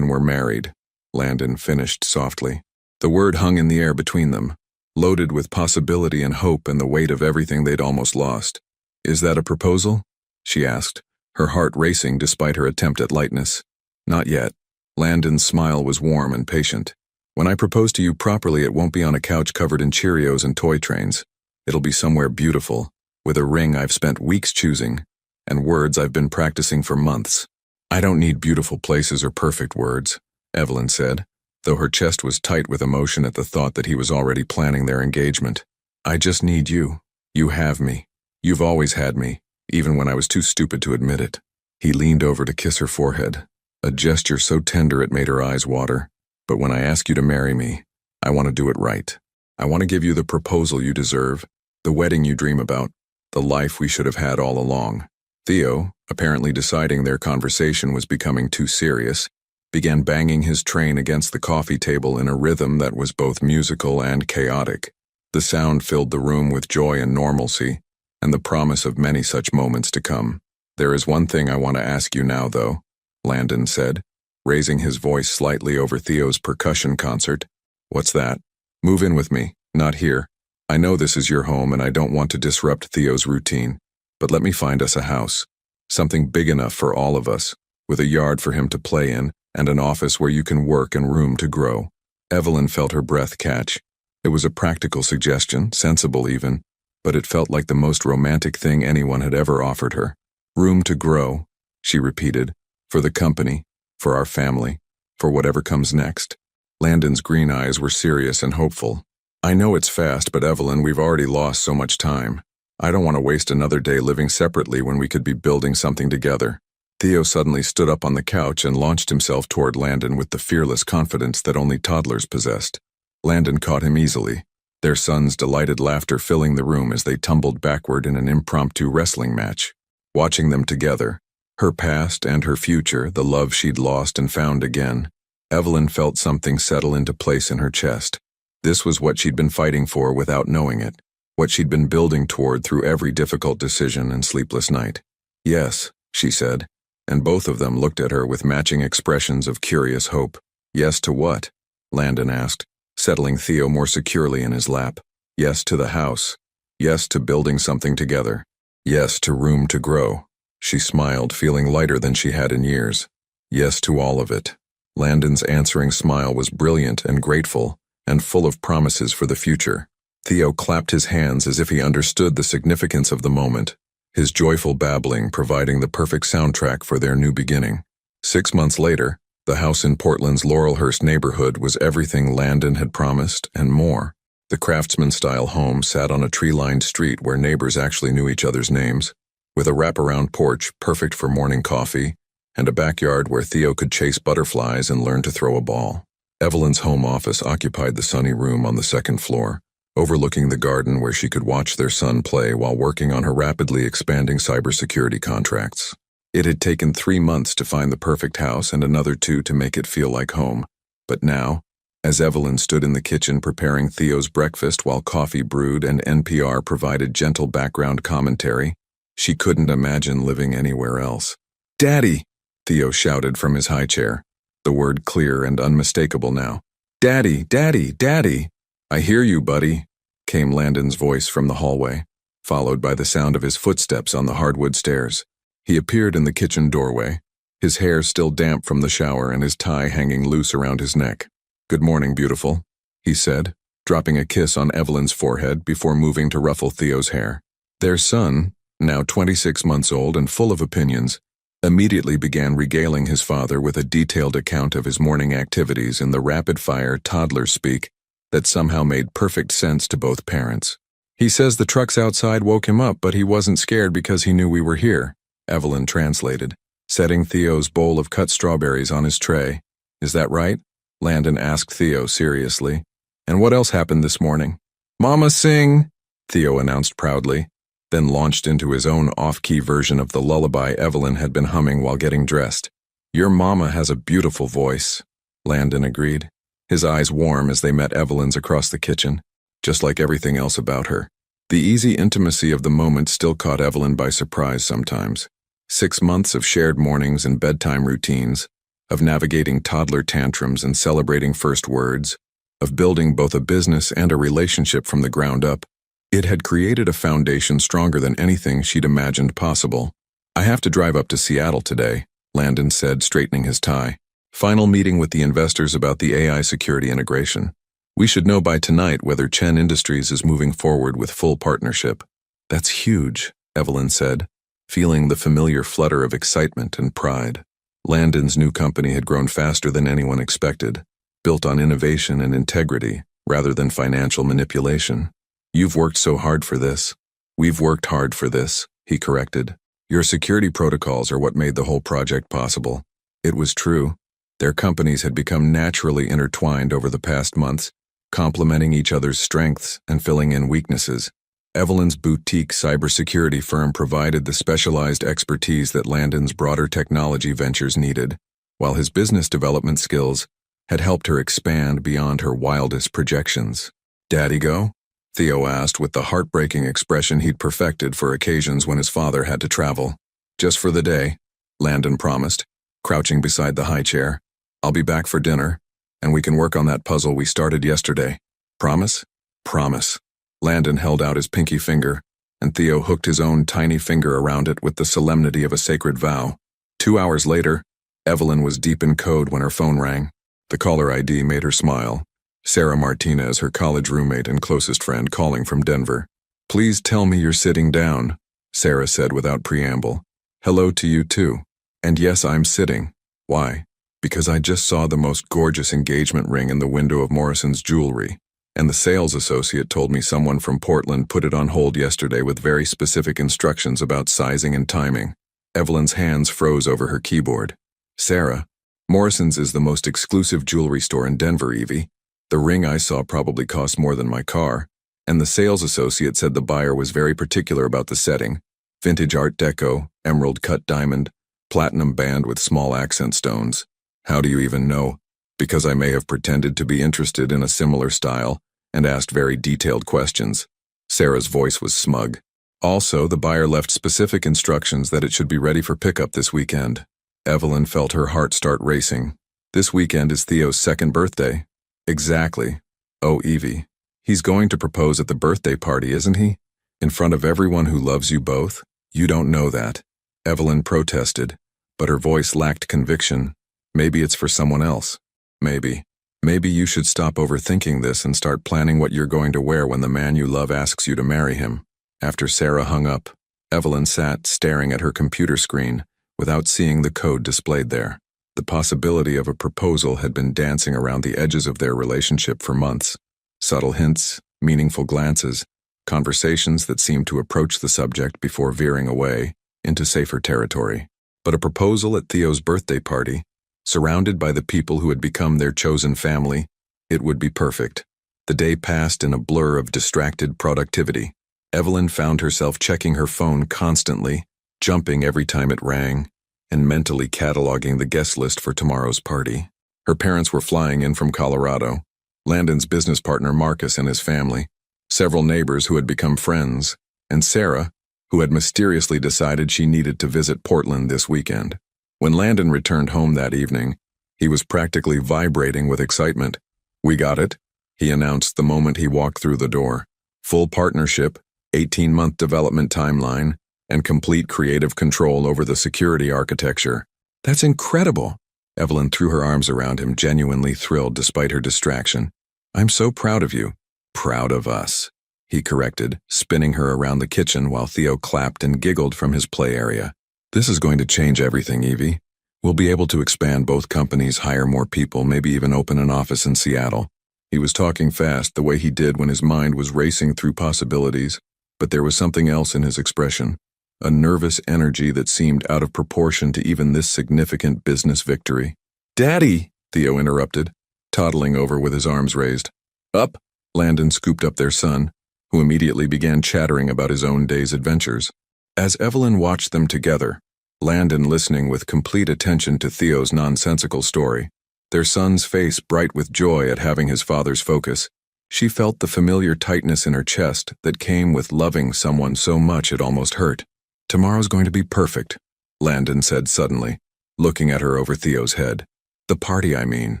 married, Landon finished softly. The word hung in the air between them, loaded with possibility and hope and the weight of everything they'd almost lost. "Is that a proposal?" she asked, her heart racing despite her attempt at lightness. "Not yet." Landon's smile was warm and patient. "When I propose to you properly, it won't be on a couch covered in Cheerios and toy trains. It'll be somewhere beautiful, with a ring I've spent weeks choosing, and words I've been practicing for months." "I don't need beautiful places or perfect words," Evelyn said, though her chest was tight with emotion at the thought that he was already planning their engagement. "I just need you. You have me. You've always had me, even when I was too stupid to admit it." He leaned over to kiss her forehead, a gesture so tender it made her eyes water. "But when I ask you to marry me, I want to do it right. I want to give you the proposal you deserve, the wedding you dream about, the life we should have had all along." Theo, apparently deciding their conversation was becoming too serious, began banging his train against the coffee table in a rhythm that was both musical and chaotic. The sound filled the room with joy and normalcy, and the promise of many such moments to come. "There is one thing I want to ask you now, though," Landon said, raising his voice slightly over Theo's percussion concert. "What's that?" "Move in with me, not here. I know this is your home and I don't want to disrupt Theo's routine, but let me find us a house. Something big enough for all of us, with a yard for him to play in, and an office where you can work and room to grow." Evelyn felt her breath catch. It was a practical suggestion, sensible even, but it felt like the most romantic thing anyone had ever offered her. "Room to grow," she repeated, "for the company, for our family, for whatever comes next." Landon's green eyes were serious and hopeful. "I know it's fast, but Evelyn, we've already lost so much time. I don't want to waste another day living separately when we could be building something together." Theo suddenly stood up on the couch and launched himself toward Landon with the fearless confidence that only toddlers possessed. Landon caught him easily, their son's delighted laughter filling the room as they tumbled backward in an impromptu wrestling match. Watching them together, her past and her future, the love she'd lost and found again, Evelyn felt something settle into place in her chest. This was what she'd been fighting for without knowing it, what she'd been building toward through every difficult decision and sleepless night. "Yes," she said, and both of them looked at her with matching expressions of curious hope. "Yes to what?" Landon asked, settling Theo more securely in his lap. "Yes to the house. Yes to building something together. Yes to room to grow." She smiled, feeling lighter than she had in years. "Yes to all of it." Landon's answering smile was brilliant and grateful, and full of promises for the future. Theo clapped his hands as if he understood the significance of the moment, his joyful babbling providing the perfect soundtrack for their new beginning. 6 months later, the house in Portland's Laurelhurst neighborhood was everything Landon had promised and more. The craftsman-style home sat on a tree-lined street where neighbors actually knew each other's names, with a wraparound porch perfect for morning coffee, and a backyard where Theo could chase butterflies and learn to throw a ball. Evelyn's home office occupied the sunny room on the second floor, overlooking the garden where she could watch their son play while working on her rapidly expanding cybersecurity contracts. It had taken 3 months to find the perfect house and another 2 to make it feel like home. But now, as Evelyn stood in the kitchen preparing Theo's breakfast while coffee brewed and NPR provided gentle background commentary, she couldn't imagine living anywhere else. "Daddy!" Theo shouted from his high chair, the word clear and unmistakable now. "Daddy, Daddy, Daddy!" "I hear you, buddy," came Landon's voice from the hallway, followed by the sound of his footsteps on the hardwood stairs. He appeared in the kitchen doorway, his hair still damp from the shower and his tie hanging loose around his neck. "Good morning, beautiful," he said, dropping a kiss on Evelyn's forehead before moving to ruffle Theo's hair. Their son, now 26 months old and full of opinions, immediately began regaling his father with a detailed account of his morning activities in the rapid-fire toddler speak that somehow made perfect sense to both parents. "He says the trucks outside woke him up, but he wasn't scared because he knew we were here," Evelyn translated, setting Theo's bowl of cut strawberries on his tray. "Is that right?" Landon asked Theo seriously. "And what else happened this morning?" "Mama sing," Theo announced proudly, then launched into his own off-key version of the lullaby Evelyn had been humming while getting dressed. "Your mama has a beautiful voice," Landon agreed, his eyes warm as they met Evelyn's across the kitchen, just like everything else about her. The easy intimacy of the moment still caught Evelyn by surprise sometimes. 6 months of shared mornings and bedtime routines, of navigating toddler tantrums and celebrating first words, of building both a business and a relationship from the ground up. It had created a foundation stronger than anything she'd imagined possible. "I have to drive up to Seattle today," Landon said, straightening his tie. "Final meeting with the investors about the AI security integration. We should know by tonight whether Chen Industries is moving forward with full partnership." "That's huge," Evelyn said, feeling the familiar flutter of excitement and pride. Landon's new company had grown faster than anyone expected, built on innovation and integrity rather than financial manipulation. "You've worked so hard for this." "We've worked hard for this," he corrected. "Your security protocols are what made the whole project possible." It was true. Their companies had become naturally intertwined over the past months, complementing each other's strengths and filling in weaknesses. Evelyn's boutique cybersecurity firm provided the specialized expertise that Landon's broader technology ventures needed, while his business development skills had helped her expand beyond her wildest projections. "Daddy go?" Theo asked with the heartbreaking expression he'd perfected for occasions when his father had to travel. "Just for the day," Landon promised, crouching beside the high chair. "I'll be back for dinner, and we can work on that puzzle we started yesterday. Promise?" "Promise." Landon held out his pinky finger, and Theo hooked his own tiny finger around it with the solemnity of a sacred vow. 2 hours later, Evelyn was deep in code when her phone rang. The caller ID made her smile. Sarah Martinez, her college roommate and closest friend, calling from Denver. "Please tell me you're sitting down," Sarah said without preamble. "Hello to you too. And yes, I'm sitting. Why? Because I just saw the most gorgeous engagement ring in the window of Morrison's jewelry, and the sales associate told me someone from Portland put it on hold yesterday with very specific instructions about sizing and timing." Evelyn's hands froze over her keyboard. "Sarah, Morrison's is the most exclusive jewelry store in Denver, Evie. The ring I saw probably cost more than my car, and the sales associate said the buyer was very particular about the setting. Vintage Art Deco, emerald cut diamond, platinum band with small accent stones. How do you even know? Because I may have pretended to be interested in a similar style and asked very detailed questions." Sarah's voice was smug. "Also, the buyer left specific instructions that it should be ready for pickup this weekend." Evelyn felt her heart start racing. "This weekend is Theo's second birthday." "Exactly. Oh, Evie. He's going to propose at the birthday party, isn't he? In front of everyone who loves you both? You don't know that." Evelyn protested, but her voice lacked conviction. "Maybe it's for someone else. Maybe. Maybe you should stop overthinking this and start planning what you're going to wear when the man you love asks you to marry him." After Sarah hung up, Evelyn sat staring at her computer screen without seeing the code displayed there. The possibility of a proposal had been dancing around the edges of their relationship for months. Subtle hints, meaningful glances, conversations that seemed to approach the subject before veering away into safer territory. But a proposal at Theo's birthday party, surrounded by the people who had become their chosen family, it would be perfect. The day passed in a blur of distracted productivity. Evelyn found herself checking her phone constantly, jumping every time it rang, and mentally cataloging the guest list for tomorrow's party. Her parents were flying in from Colorado, Landon's business partner Marcus and his family, several neighbors who had become friends, and Sarah, who had mysteriously decided she needed to visit Portland this weekend. When Landon returned home that evening, he was practically vibrating with excitement. "We got it," he announced the moment he walked through the door. "Full partnership, 18-month development timeline, and complete creative control over the security architecture." "That's incredible." Evelyn threw her arms around him, genuinely thrilled despite her distraction. "I'm so proud of you." "Proud of us," he corrected, spinning her around the kitchen while Theo clapped and giggled from his play area. "This is going to change everything, Evie. We'll be able to expand both companies, hire more people, maybe even open an office in Seattle." He was talking fast, the way he did when his mind was racing through possibilities, but there was something else in his expression, a nervous energy that seemed out of proportion to even this significant business victory. "Daddy," Theo interrupted, toddling over with his arms raised. "Up," Landon scooped up their son, who immediately began chattering about his own day's adventures. As Evelyn watched them together, Landon listening with complete attention to Theo's nonsensical story, their son's face bright with joy at having his father's focus, she felt the familiar tightness in her chest that came with loving someone so much it almost hurt. "Tomorrow's going to be perfect," Landon said suddenly, looking at her over Theo's head. "The party, I mean.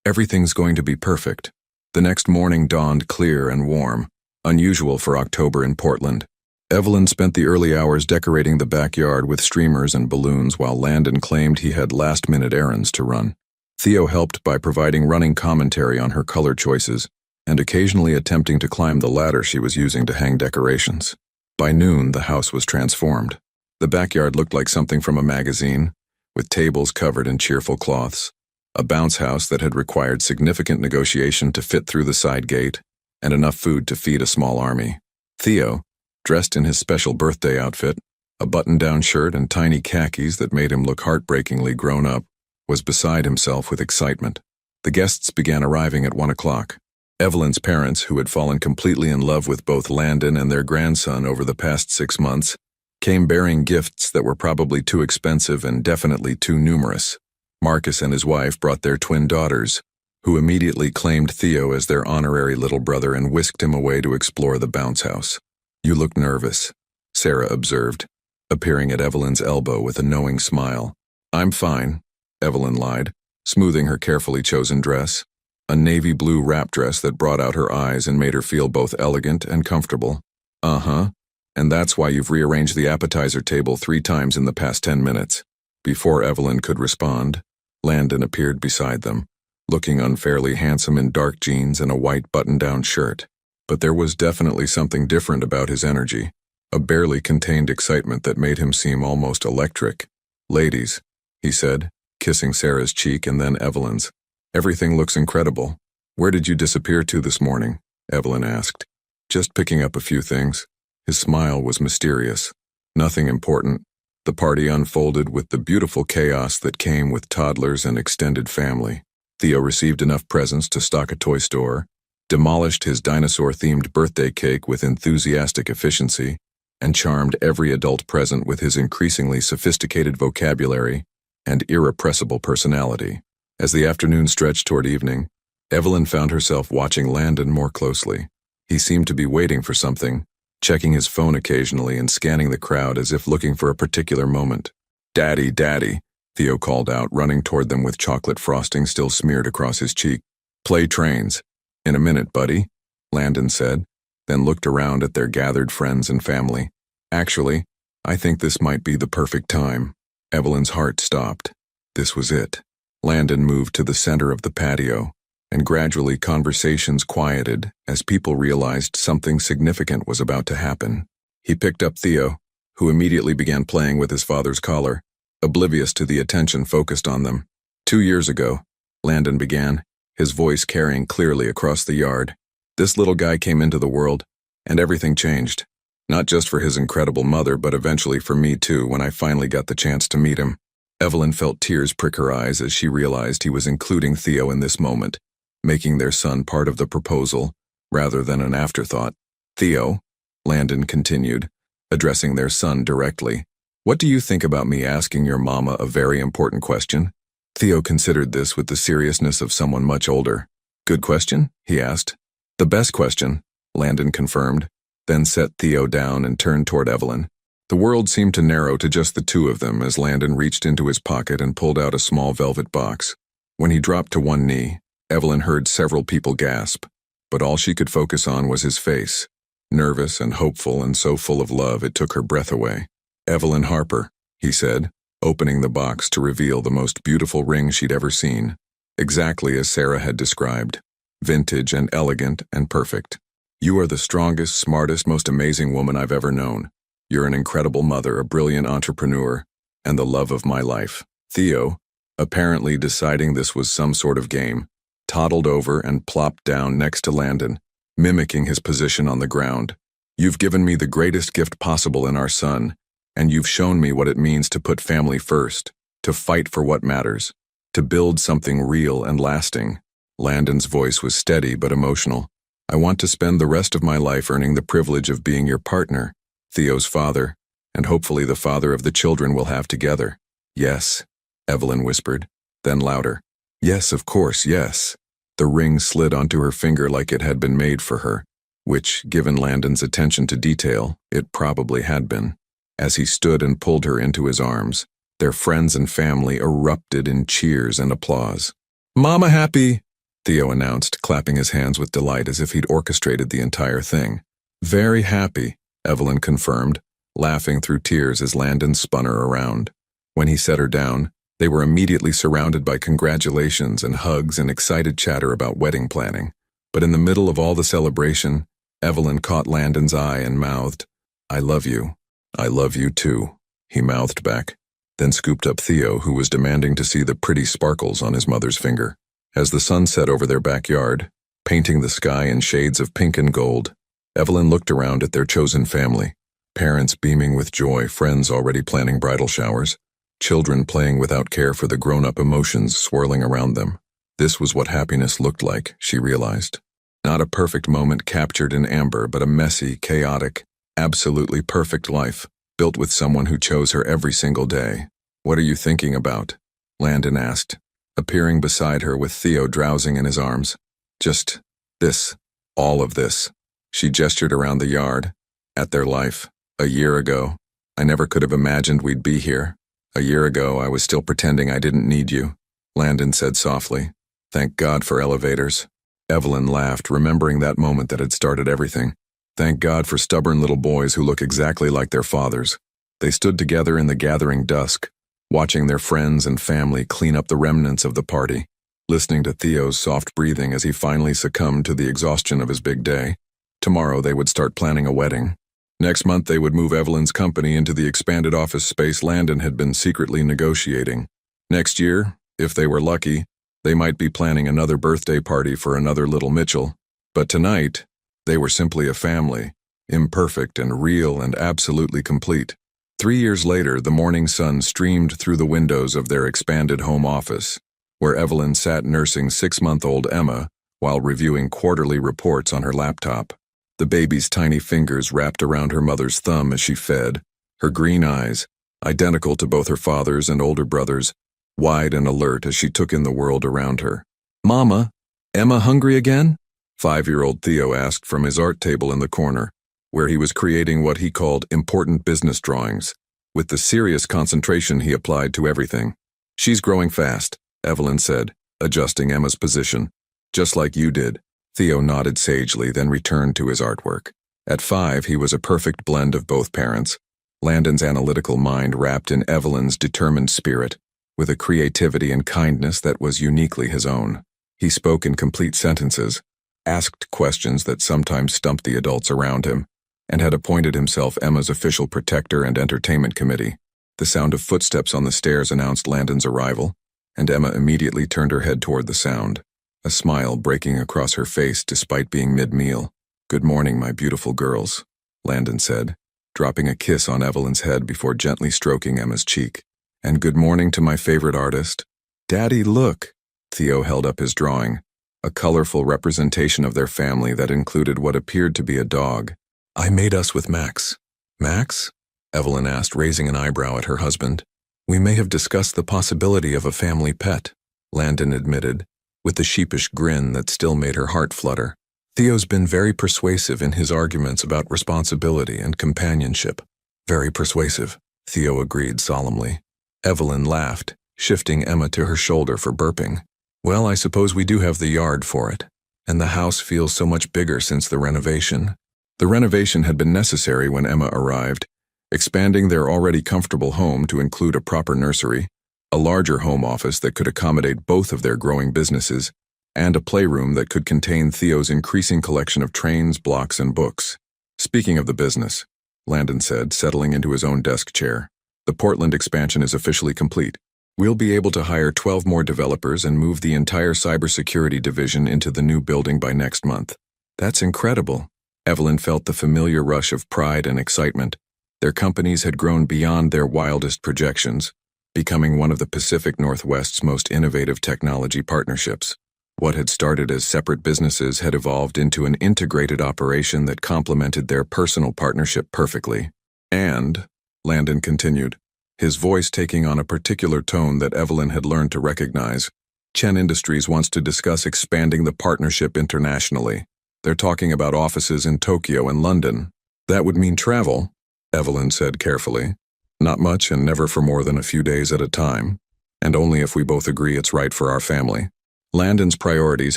Everything's going to be perfect." The next morning dawned clear and warm, unusual for October in Portland. Evelyn spent the early hours decorating the backyard with streamers and balloons while Landon claimed he had last-minute errands to run. Theo helped by providing running commentary on her color choices and occasionally attempting to climb the ladder she was using to hang decorations. By noon, the house was transformed. The backyard looked like something from a magazine, with tables covered in cheerful cloths, a bounce house that had required significant negotiation to fit through the side gate, and enough food to feed a small army. Theo, dressed in his special birthday outfit, a button-down shirt and tiny khakis that made him look heartbreakingly grown up, was beside himself with excitement. The guests began arriving at 1 o'clock. Evelyn's parents, who had fallen completely in love with both Landon and their grandson over the past 6 months, came bearing gifts that were probably too expensive and definitely too numerous. Marcus and his wife brought their twin daughters, who immediately claimed Theo as their honorary little brother and whisked him away to explore the bounce house. "You look nervous," Sarah observed, appearing at Evelyn's elbow with a knowing smile. "I'm fine," Evelyn lied, smoothing her carefully chosen dress, a navy blue wrap dress that brought out her eyes and made her feel both elegant and comfortable. "Uh-huh. And that's why you've rearranged the appetizer table 3 times in the past 10 minutes. Before Evelyn could respond, Landon appeared beside them, looking unfairly handsome in dark jeans and a white button-down shirt. But there was definitely something different about his energy, a barely contained excitement that made him seem almost electric. "Ladies," he said, kissing Sarah's cheek and then Evelyn's. "Everything looks incredible. Where did you disappear to this morning?" Evelyn asked. "Just picking up a few things." His smile was mysterious. "Nothing important." The party unfolded with the beautiful chaos that came with toddlers and extended family. Theo received enough presents to stock a toy store, demolished his dinosaur-themed birthday cake with enthusiastic efficiency, and charmed every adult present with his increasingly sophisticated vocabulary and irrepressible personality. As the afternoon stretched toward evening, Evelyn found herself watching Landon more closely. He seemed to be waiting for something, checking his phone occasionally and scanning the crowd as if looking for a particular moment. "Daddy, Daddy," Theo called out, running toward them with chocolate frosting still smeared across his cheek. "Play trains." "In a minute, buddy," Landon said, then looked around at their gathered friends and family. "Actually, I think this might be the perfect time." Evelyn's heart stopped. This was it. Landon moved to the center of the patio, and gradually conversations quieted as people realized something significant was about to happen. He picked up Theo, who immediately began playing with his father's collar, oblivious to the attention focused on them. "2 years ago," Landon began, his voice carrying clearly across the yard, "this little guy came into the world, and everything changed. Not just for his incredible mother, but eventually for me too when I finally got the chance to meet him." Evelyn felt tears prick her eyes as she realized he was including Theo in this moment, making their son part of the proposal rather than an afterthought. "Theo," Landon continued, addressing their son directly, "what do you think about me asking your mama a very important question?" Theo considered this with the seriousness of someone much older. "Good question?" he asked. "The best question," Landon confirmed, then set Theo down and turned toward Evelyn. The world seemed to narrow to just the two of them as Landon reached into his pocket and pulled out a small velvet box. When he dropped to one knee, Evelyn heard several people gasp, but all she could focus on was his face, nervous and hopeful and so full of love it took her breath away. "Evelyn Harper," he said, opening the box to reveal the most beautiful ring she'd ever seen, exactly as Sarah had described, vintage and elegant and perfect. "You are the strongest, smartest, most amazing woman I've ever known. You're an incredible mother, a brilliant entrepreneur, and the love of my life." Theo, apparently deciding this was some sort of game, toddled over and plopped down next to Landon, mimicking his position on the ground. "You've given me the greatest gift possible in our son, and you've shown me what it means to put family first, to fight for what matters, to build something real and lasting." Landon's voice was steady but emotional. "I want to spend the rest of my life earning the privilege of being your partner, Theo's father, and hopefully the father of the children we'll have together." "Yes," Evelyn whispered, then louder. "Yes, of course, yes." The ring slid onto her finger like it had been made for her, which, given Landon's attention to detail, it probably had been. As he stood and pulled her into his arms, their friends and family erupted in cheers and applause. "Mama happy!" Theo announced, clapping his hands with delight as if he'd orchestrated the entire thing. Very happy, Evelyn confirmed, laughing through tears as Landon spun her around. When he set her down, they were immediately surrounded by congratulations and hugs and excited chatter about wedding planning. But in the middle of all the celebration, Evelyn caught Landon's eye and mouthed, "I love you. I love you too," he mouthed back, then scooped up Theo, who was demanding to see the pretty sparkles on his mother's finger. As the sun set over their backyard, painting the sky in shades of pink and gold, Evelyn looked around at their chosen family, parents beaming with joy, friends already planning bridal showers, children playing without care for the grown-up emotions swirling around them. This was what happiness looked like, she realized. Not a perfect moment captured in amber, but a messy, chaotic, absolutely perfect life, built with someone who chose her every single day. "What are you thinking about?" Landon asked, appearing beside her with Theo drowsing in his arms. "Just this, all of this." She gestured around the yard, at their life. "A year ago, I never could have imagined we'd be here. A year ago, I was still pretending I didn't need you," Landon said softly. "Thank God for elevators." Evelyn laughed, remembering that moment that had started everything. Thank God for stubborn little boys who look exactly like their fathers. They stood together in the gathering dusk, watching their friends and family clean up the remnants of the party, listening to Theo's soft breathing as he finally succumbed to the exhaustion of his big day. Tomorrow they would start planning a wedding. Next month they would move Evelyn's company into the expanded office space Landon had been secretly negotiating. Next year, if they were lucky, they might be planning another birthday party for another little Mitchell. But tonight, they were simply a family, imperfect and real and absolutely complete. 3 years later, the morning sun streamed through the windows of their expanded home office, where Evelyn sat nursing 6-month-old Emma while reviewing quarterly reports on her laptop. The baby's tiny fingers wrapped around her mother's thumb as she fed, her green eyes, identical to both her father's and older brother's, wide and alert as she took in the world around her. "Mama, Emma hungry again?" 5-year-old Theo asked from his art table in the corner, where he was creating what he called important business drawings, with the serious concentration he applied to everything. "She's growing fast," Evelyn said, adjusting Emma's position. "Just like you did." Theo nodded sagely, then returned to his artwork. At 5, he was a perfect blend of both parents, Landon's analytical mind wrapped in Evelyn's determined spirit, with a creativity and kindness that was uniquely his own. He spoke in complete sentences, asked questions that sometimes stumped the adults around him, and had appointed himself Emma's official protector and entertainment committee. The sound of footsteps on the stairs announced Landon's arrival, and Emma immediately turned her head toward the sound, a smile breaking across her face despite being mid-meal. "Good morning, my beautiful girls," Landon said, dropping a kiss on Evelyn's head before gently stroking Emma's cheek. "And good morning to my favorite artist." "Daddy, look!" Theo held up his drawing, a colorful representation of their family that included what appeared to be a dog. "I made us with Max." "Max?" Evelyn asked, raising an eyebrow at her husband. "We may have discussed the possibility of a family pet," Landon admitted, with the sheepish grin that still made her heart flutter. "Theo's been very persuasive in his arguments about responsibility and companionship." "Very persuasive," Theo agreed solemnly. Evelyn laughed, shifting Emma to her shoulder for burping. "Well, I suppose we do have the yard for it, and the house feels so much bigger since the renovation." The renovation had been necessary when Emma arrived, expanding their already comfortable home to include a proper nursery, a larger home office that could accommodate both of their growing businesses, and a playroom that could contain Theo's increasing collection of trains, blocks, and books. "Speaking of the business," Landon said, settling into his own desk chair, "the Portland expansion is officially complete. We'll be able to hire 12 more developers and move the entire cybersecurity division into the new building by next month." "That's incredible." Evelyn felt the familiar rush of pride and excitement. Their companies had grown beyond their wildest projections, becoming one of the Pacific Northwest's most innovative technology partnerships. What had started as separate businesses had evolved into an integrated operation that complemented their personal partnership perfectly. "And," Landon continued, his voice taking on a particular tone that Evelyn had learned to recognize, "Chen Industries wants to discuss expanding the partnership internationally. They're talking about offices in Tokyo and London." "That would mean travel," Evelyn said carefully. "Not much and never for more than a few days at a time, and only if we both agree it's right for our family." Landon's priorities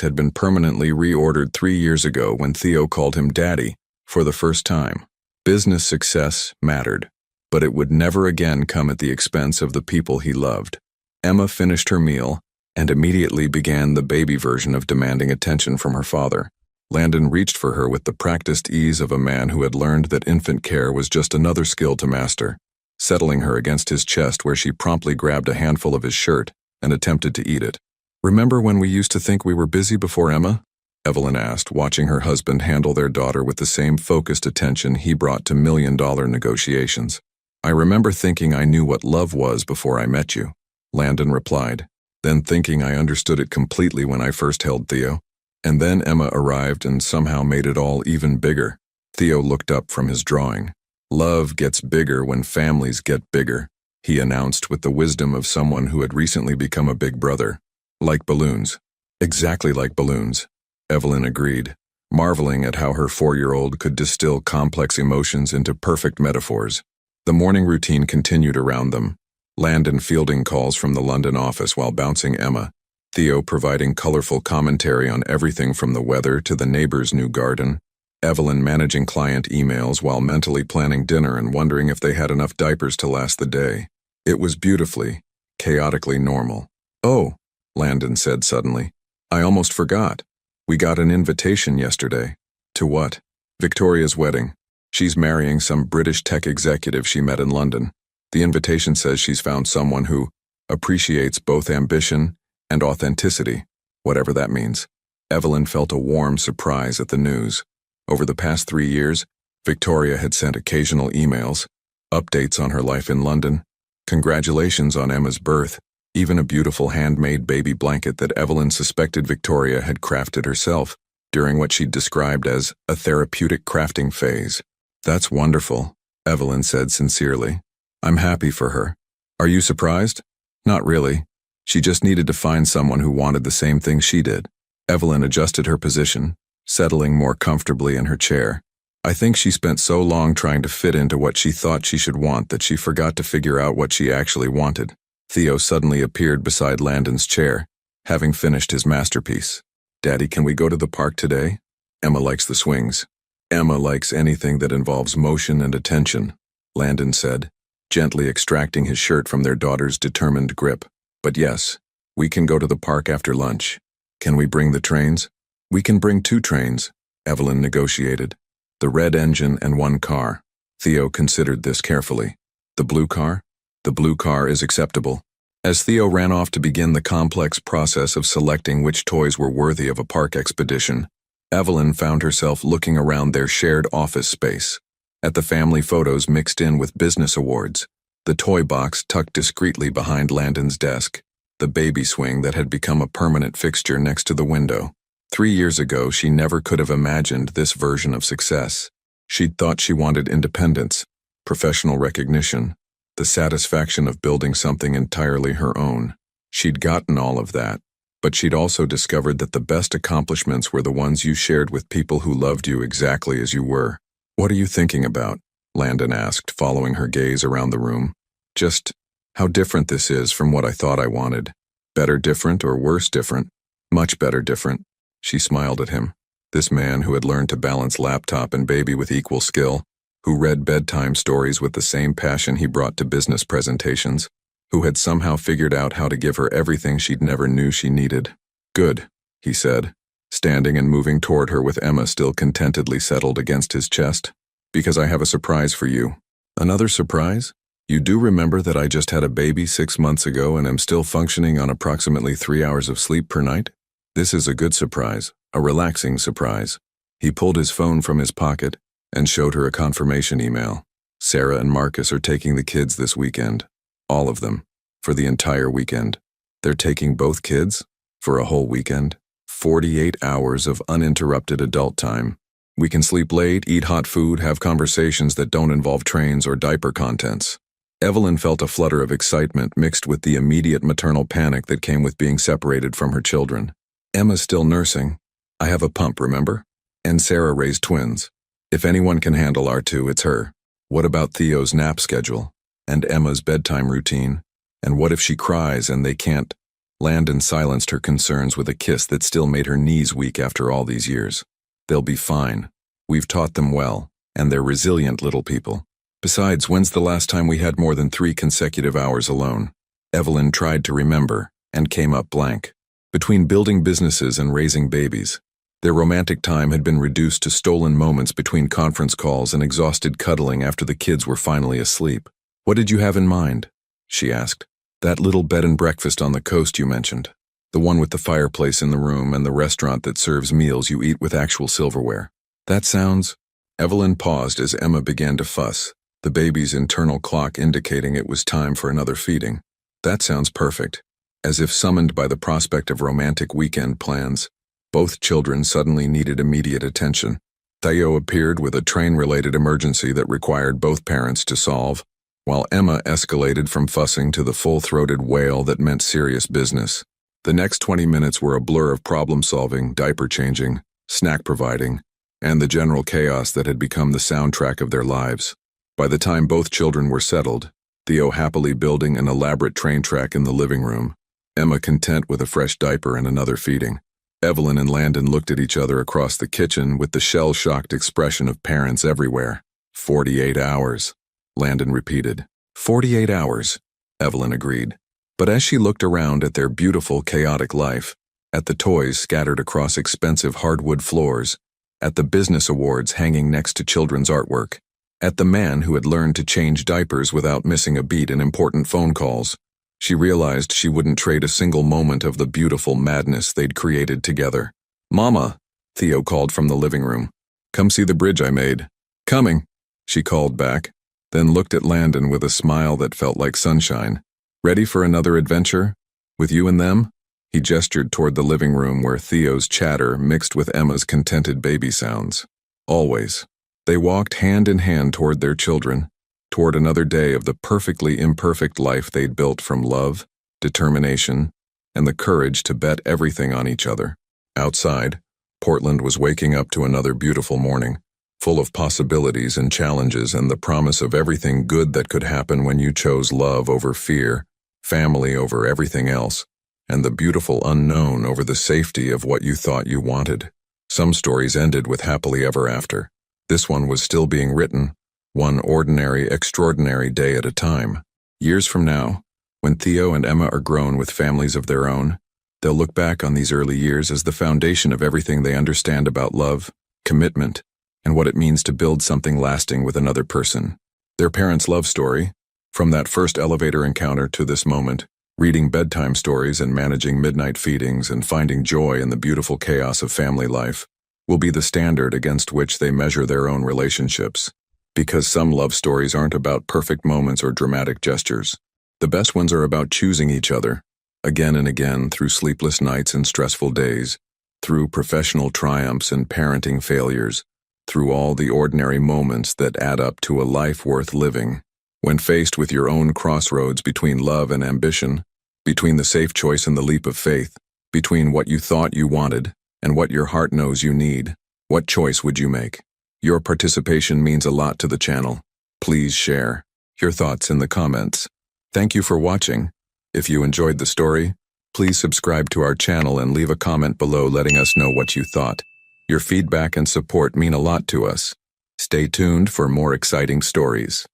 had been permanently reordered 3 years ago when Theo called him Daddy for the first time. Business success mattered, but it would never again come at the expense of the people he loved. Emma finished her meal and immediately began the baby version of demanding attention from her father. Landon reached for her with the practiced ease of a man who had learned that infant care was just another skill to master, settling her against his chest where she promptly grabbed a handful of his shirt and attempted to eat it. "Remember when we used to think we were busy before Emma?" Evelyn asked, watching her husband handle their daughter with the same focused attention he brought to million-dollar negotiations. "I remember thinking I knew what love was before I met you," Landon replied, then thinking I understood it completely when I first held Theo. And then Emma arrived and somehow made it all even bigger. Theo looked up from his drawing. "Love gets bigger when families get bigger," he announced with the wisdom of someone who had recently become a big brother. "Like balloons." "Exactly like balloons," Evelyn agreed, marveling at how her 4-year-old could distill complex emotions into perfect metaphors. The morning routine continued around them. Landon fielding calls from the London office while bouncing Emma, Theo providing colorful commentary on everything from the weather to the neighbor's new garden, Evelyn managing client emails while mentally planning dinner and wondering if they had enough diapers to last the day. It was beautifully, chaotically normal. "Oh," Landon said suddenly, "I almost forgot. We got an invitation yesterday." "To what?" "Victoria's wedding. She's marrying some British tech executive she met in London. The invitation says she's found someone who appreciates both ambition and authenticity, whatever that means." Evelyn felt a warm surprise at the news. Over the past 3 years, Victoria had sent occasional emails, updates on her life in London, congratulations on Emma's birth, even a beautiful handmade baby blanket that Evelyn suspected Victoria had crafted herself during what she described as a therapeutic crafting phase. "That's wonderful," Evelyn said sincerely. "I'm happy for her. Are you surprised?" "Not really. She just needed to find someone who wanted the same thing she did." Evelyn adjusted her position, settling more comfortably in her chair. "I think she spent so long trying to fit into what she thought she should want that she forgot to figure out what she actually wanted." Theo suddenly appeared beside Landon's chair, having finished his masterpiece. "Daddy, can we go to the park today? Emma likes the swings." "Emma likes anything that involves motion and attention," Landon said, gently extracting his shirt from their daughter's determined grip. "But yes, we can go to the park after lunch. Can we bring the trains?" "We can bring 2 trains," Evelyn negotiated. "The red engine and 1 car." Theo considered this carefully. "The blue car?" "The blue car is acceptable." As Theo ran off to begin the complex process of selecting which toys were worthy of a park expedition, Evelyn found herself looking around their shared office space, at the family photos mixed in with business awards, the toy box tucked discreetly behind Landon's desk, the baby swing that had become a permanent fixture next to the window. 3 years ago, she never could have imagined this version of success. She'd thought she wanted independence, professional recognition, the satisfaction of building something entirely her own. She'd gotten all of that, but she'd also discovered that the best accomplishments were the ones you shared with people who loved you exactly as you were. "What are you thinking about?" Landon asked, following her gaze around the room. "Just how different this is from what I thought I wanted. Better different or worse different?" "Much better different." She smiled at him. This man who had learned to balance laptop and baby with equal skill, who read bedtime stories with the same passion he brought to business presentations, who had somehow figured out how to give her everything she'd never knew she needed. "Good," he said, standing and moving toward her with Emma still contentedly settled against his chest. "Because I have a surprise for you." "Another surprise? You do remember that I just had a baby 6 months ago and am still functioning on approximately 3 hours of sleep per night? This is a good surprise, a relaxing surprise." He pulled his phone from his pocket and showed her a confirmation email. "Sarah and Marcus are taking the kids this weekend. All of them. For the entire weekend. They're taking both kids? For a whole weekend? 48 hours of uninterrupted adult time. We can sleep late, eat hot food, have conversations that don't involve trains or diaper contents." Evelyn felt a flutter of excitement mixed with the immediate maternal panic that came with being separated from her children. "Emma's still nursing. I have a pump, remember? And Sarah raised twins. If anyone can handle our 2, it's her. What about Theo's nap schedule? And Emma's bedtime routine? And what if she cries and they can't?" Landon silenced her concerns with a kiss that still made her knees weak after all these years. They'll be fine. We've taught them well, and they're resilient little people. Besides, when's the last time we had more than 3 consecutive hours alone? Evelyn tried to remember, and came up blank. Between building businesses and raising babies, their romantic time had been reduced to stolen moments between conference calls and exhausted cuddling after the kids were finally asleep. "What did you have in mind?" she asked. "That little bed and breakfast on the coast you mentioned. The one with the fireplace in the room and the restaurant that serves meals you eat with actual silverware. That sounds—" Evelyn paused as Emma began to fuss, the baby's internal clock indicating it was time for another feeding. "That sounds perfect." As if summoned by the prospect of romantic weekend plans, both children suddenly needed immediate attention. Theo appeared with a train-related emergency that required both parents to solve, while Emma escalated from fussing to the full-throated wail that meant serious business. The next 20 minutes were a blur of problem-solving, diaper-changing, snack-providing, and the general chaos that had become the soundtrack of their lives. By the time both children were settled, Theo happily building an elaborate train track in the living room, Emma content with a fresh diaper and another feeding, Evelyn and Landon looked at each other across the kitchen with the shell-shocked expression of parents everywhere. 48 hours, Landon repeated. 48 hours, Evelyn agreed. But as she looked around at their beautiful, chaotic life, at the toys scattered across expensive hardwood floors, at the business awards hanging next to children's artwork, at the man who had learned to change diapers without missing a beat in important phone calls, she realized she wouldn't trade a single moment of the beautiful madness they'd created together. "Mama," Theo called from the living room. "Come see the bridge I made." "Coming," she called back, then looked at Landon with a smile that felt like sunshine. "Ready for another adventure? With you and them?" He gestured toward the living room where Theo's chatter mixed with Emma's contented baby sounds. "Always." They walked hand in hand toward their children, toward another day of the perfectly imperfect life they'd built from love, determination, and the courage to bet everything on each other. Outside, Portland was waking up to another beautiful morning, full of possibilities and challenges and the promise of everything good that could happen when you chose love over fear, family over everything else, and the beautiful unknown over the safety of what you thought you wanted. Some stories ended with happily ever after. This one was still being written, one ordinary, extraordinary day at a time. Years from now, when Theo and Emma are grown with families of their own, they'll look back on these early years as the foundation of everything they understand about love, commitment, and what it means to build something lasting with another person. Their parents' love story, from that first elevator encounter to this moment, reading bedtime stories and managing midnight feedings and finding joy in the beautiful chaos of family life, will be the standard against which they measure their own relationships. Because some love stories aren't about perfect moments or dramatic gestures. The best ones are about choosing each other, again and again through sleepless nights and stressful days, through professional triumphs and parenting failures, through all the ordinary moments that add up to a life worth living. When faced with your own crossroads between love and ambition, between the safe choice and the leap of faith, between what you thought you wanted and what your heart knows you need, what choice would you make? Your participation means a lot to the channel. Please share your thoughts in the comments. Thank you for watching. If you enjoyed the story, please subscribe to our channel and leave a comment below letting us know what you thought. Your feedback and support mean a lot to us. Stay tuned for more exciting stories.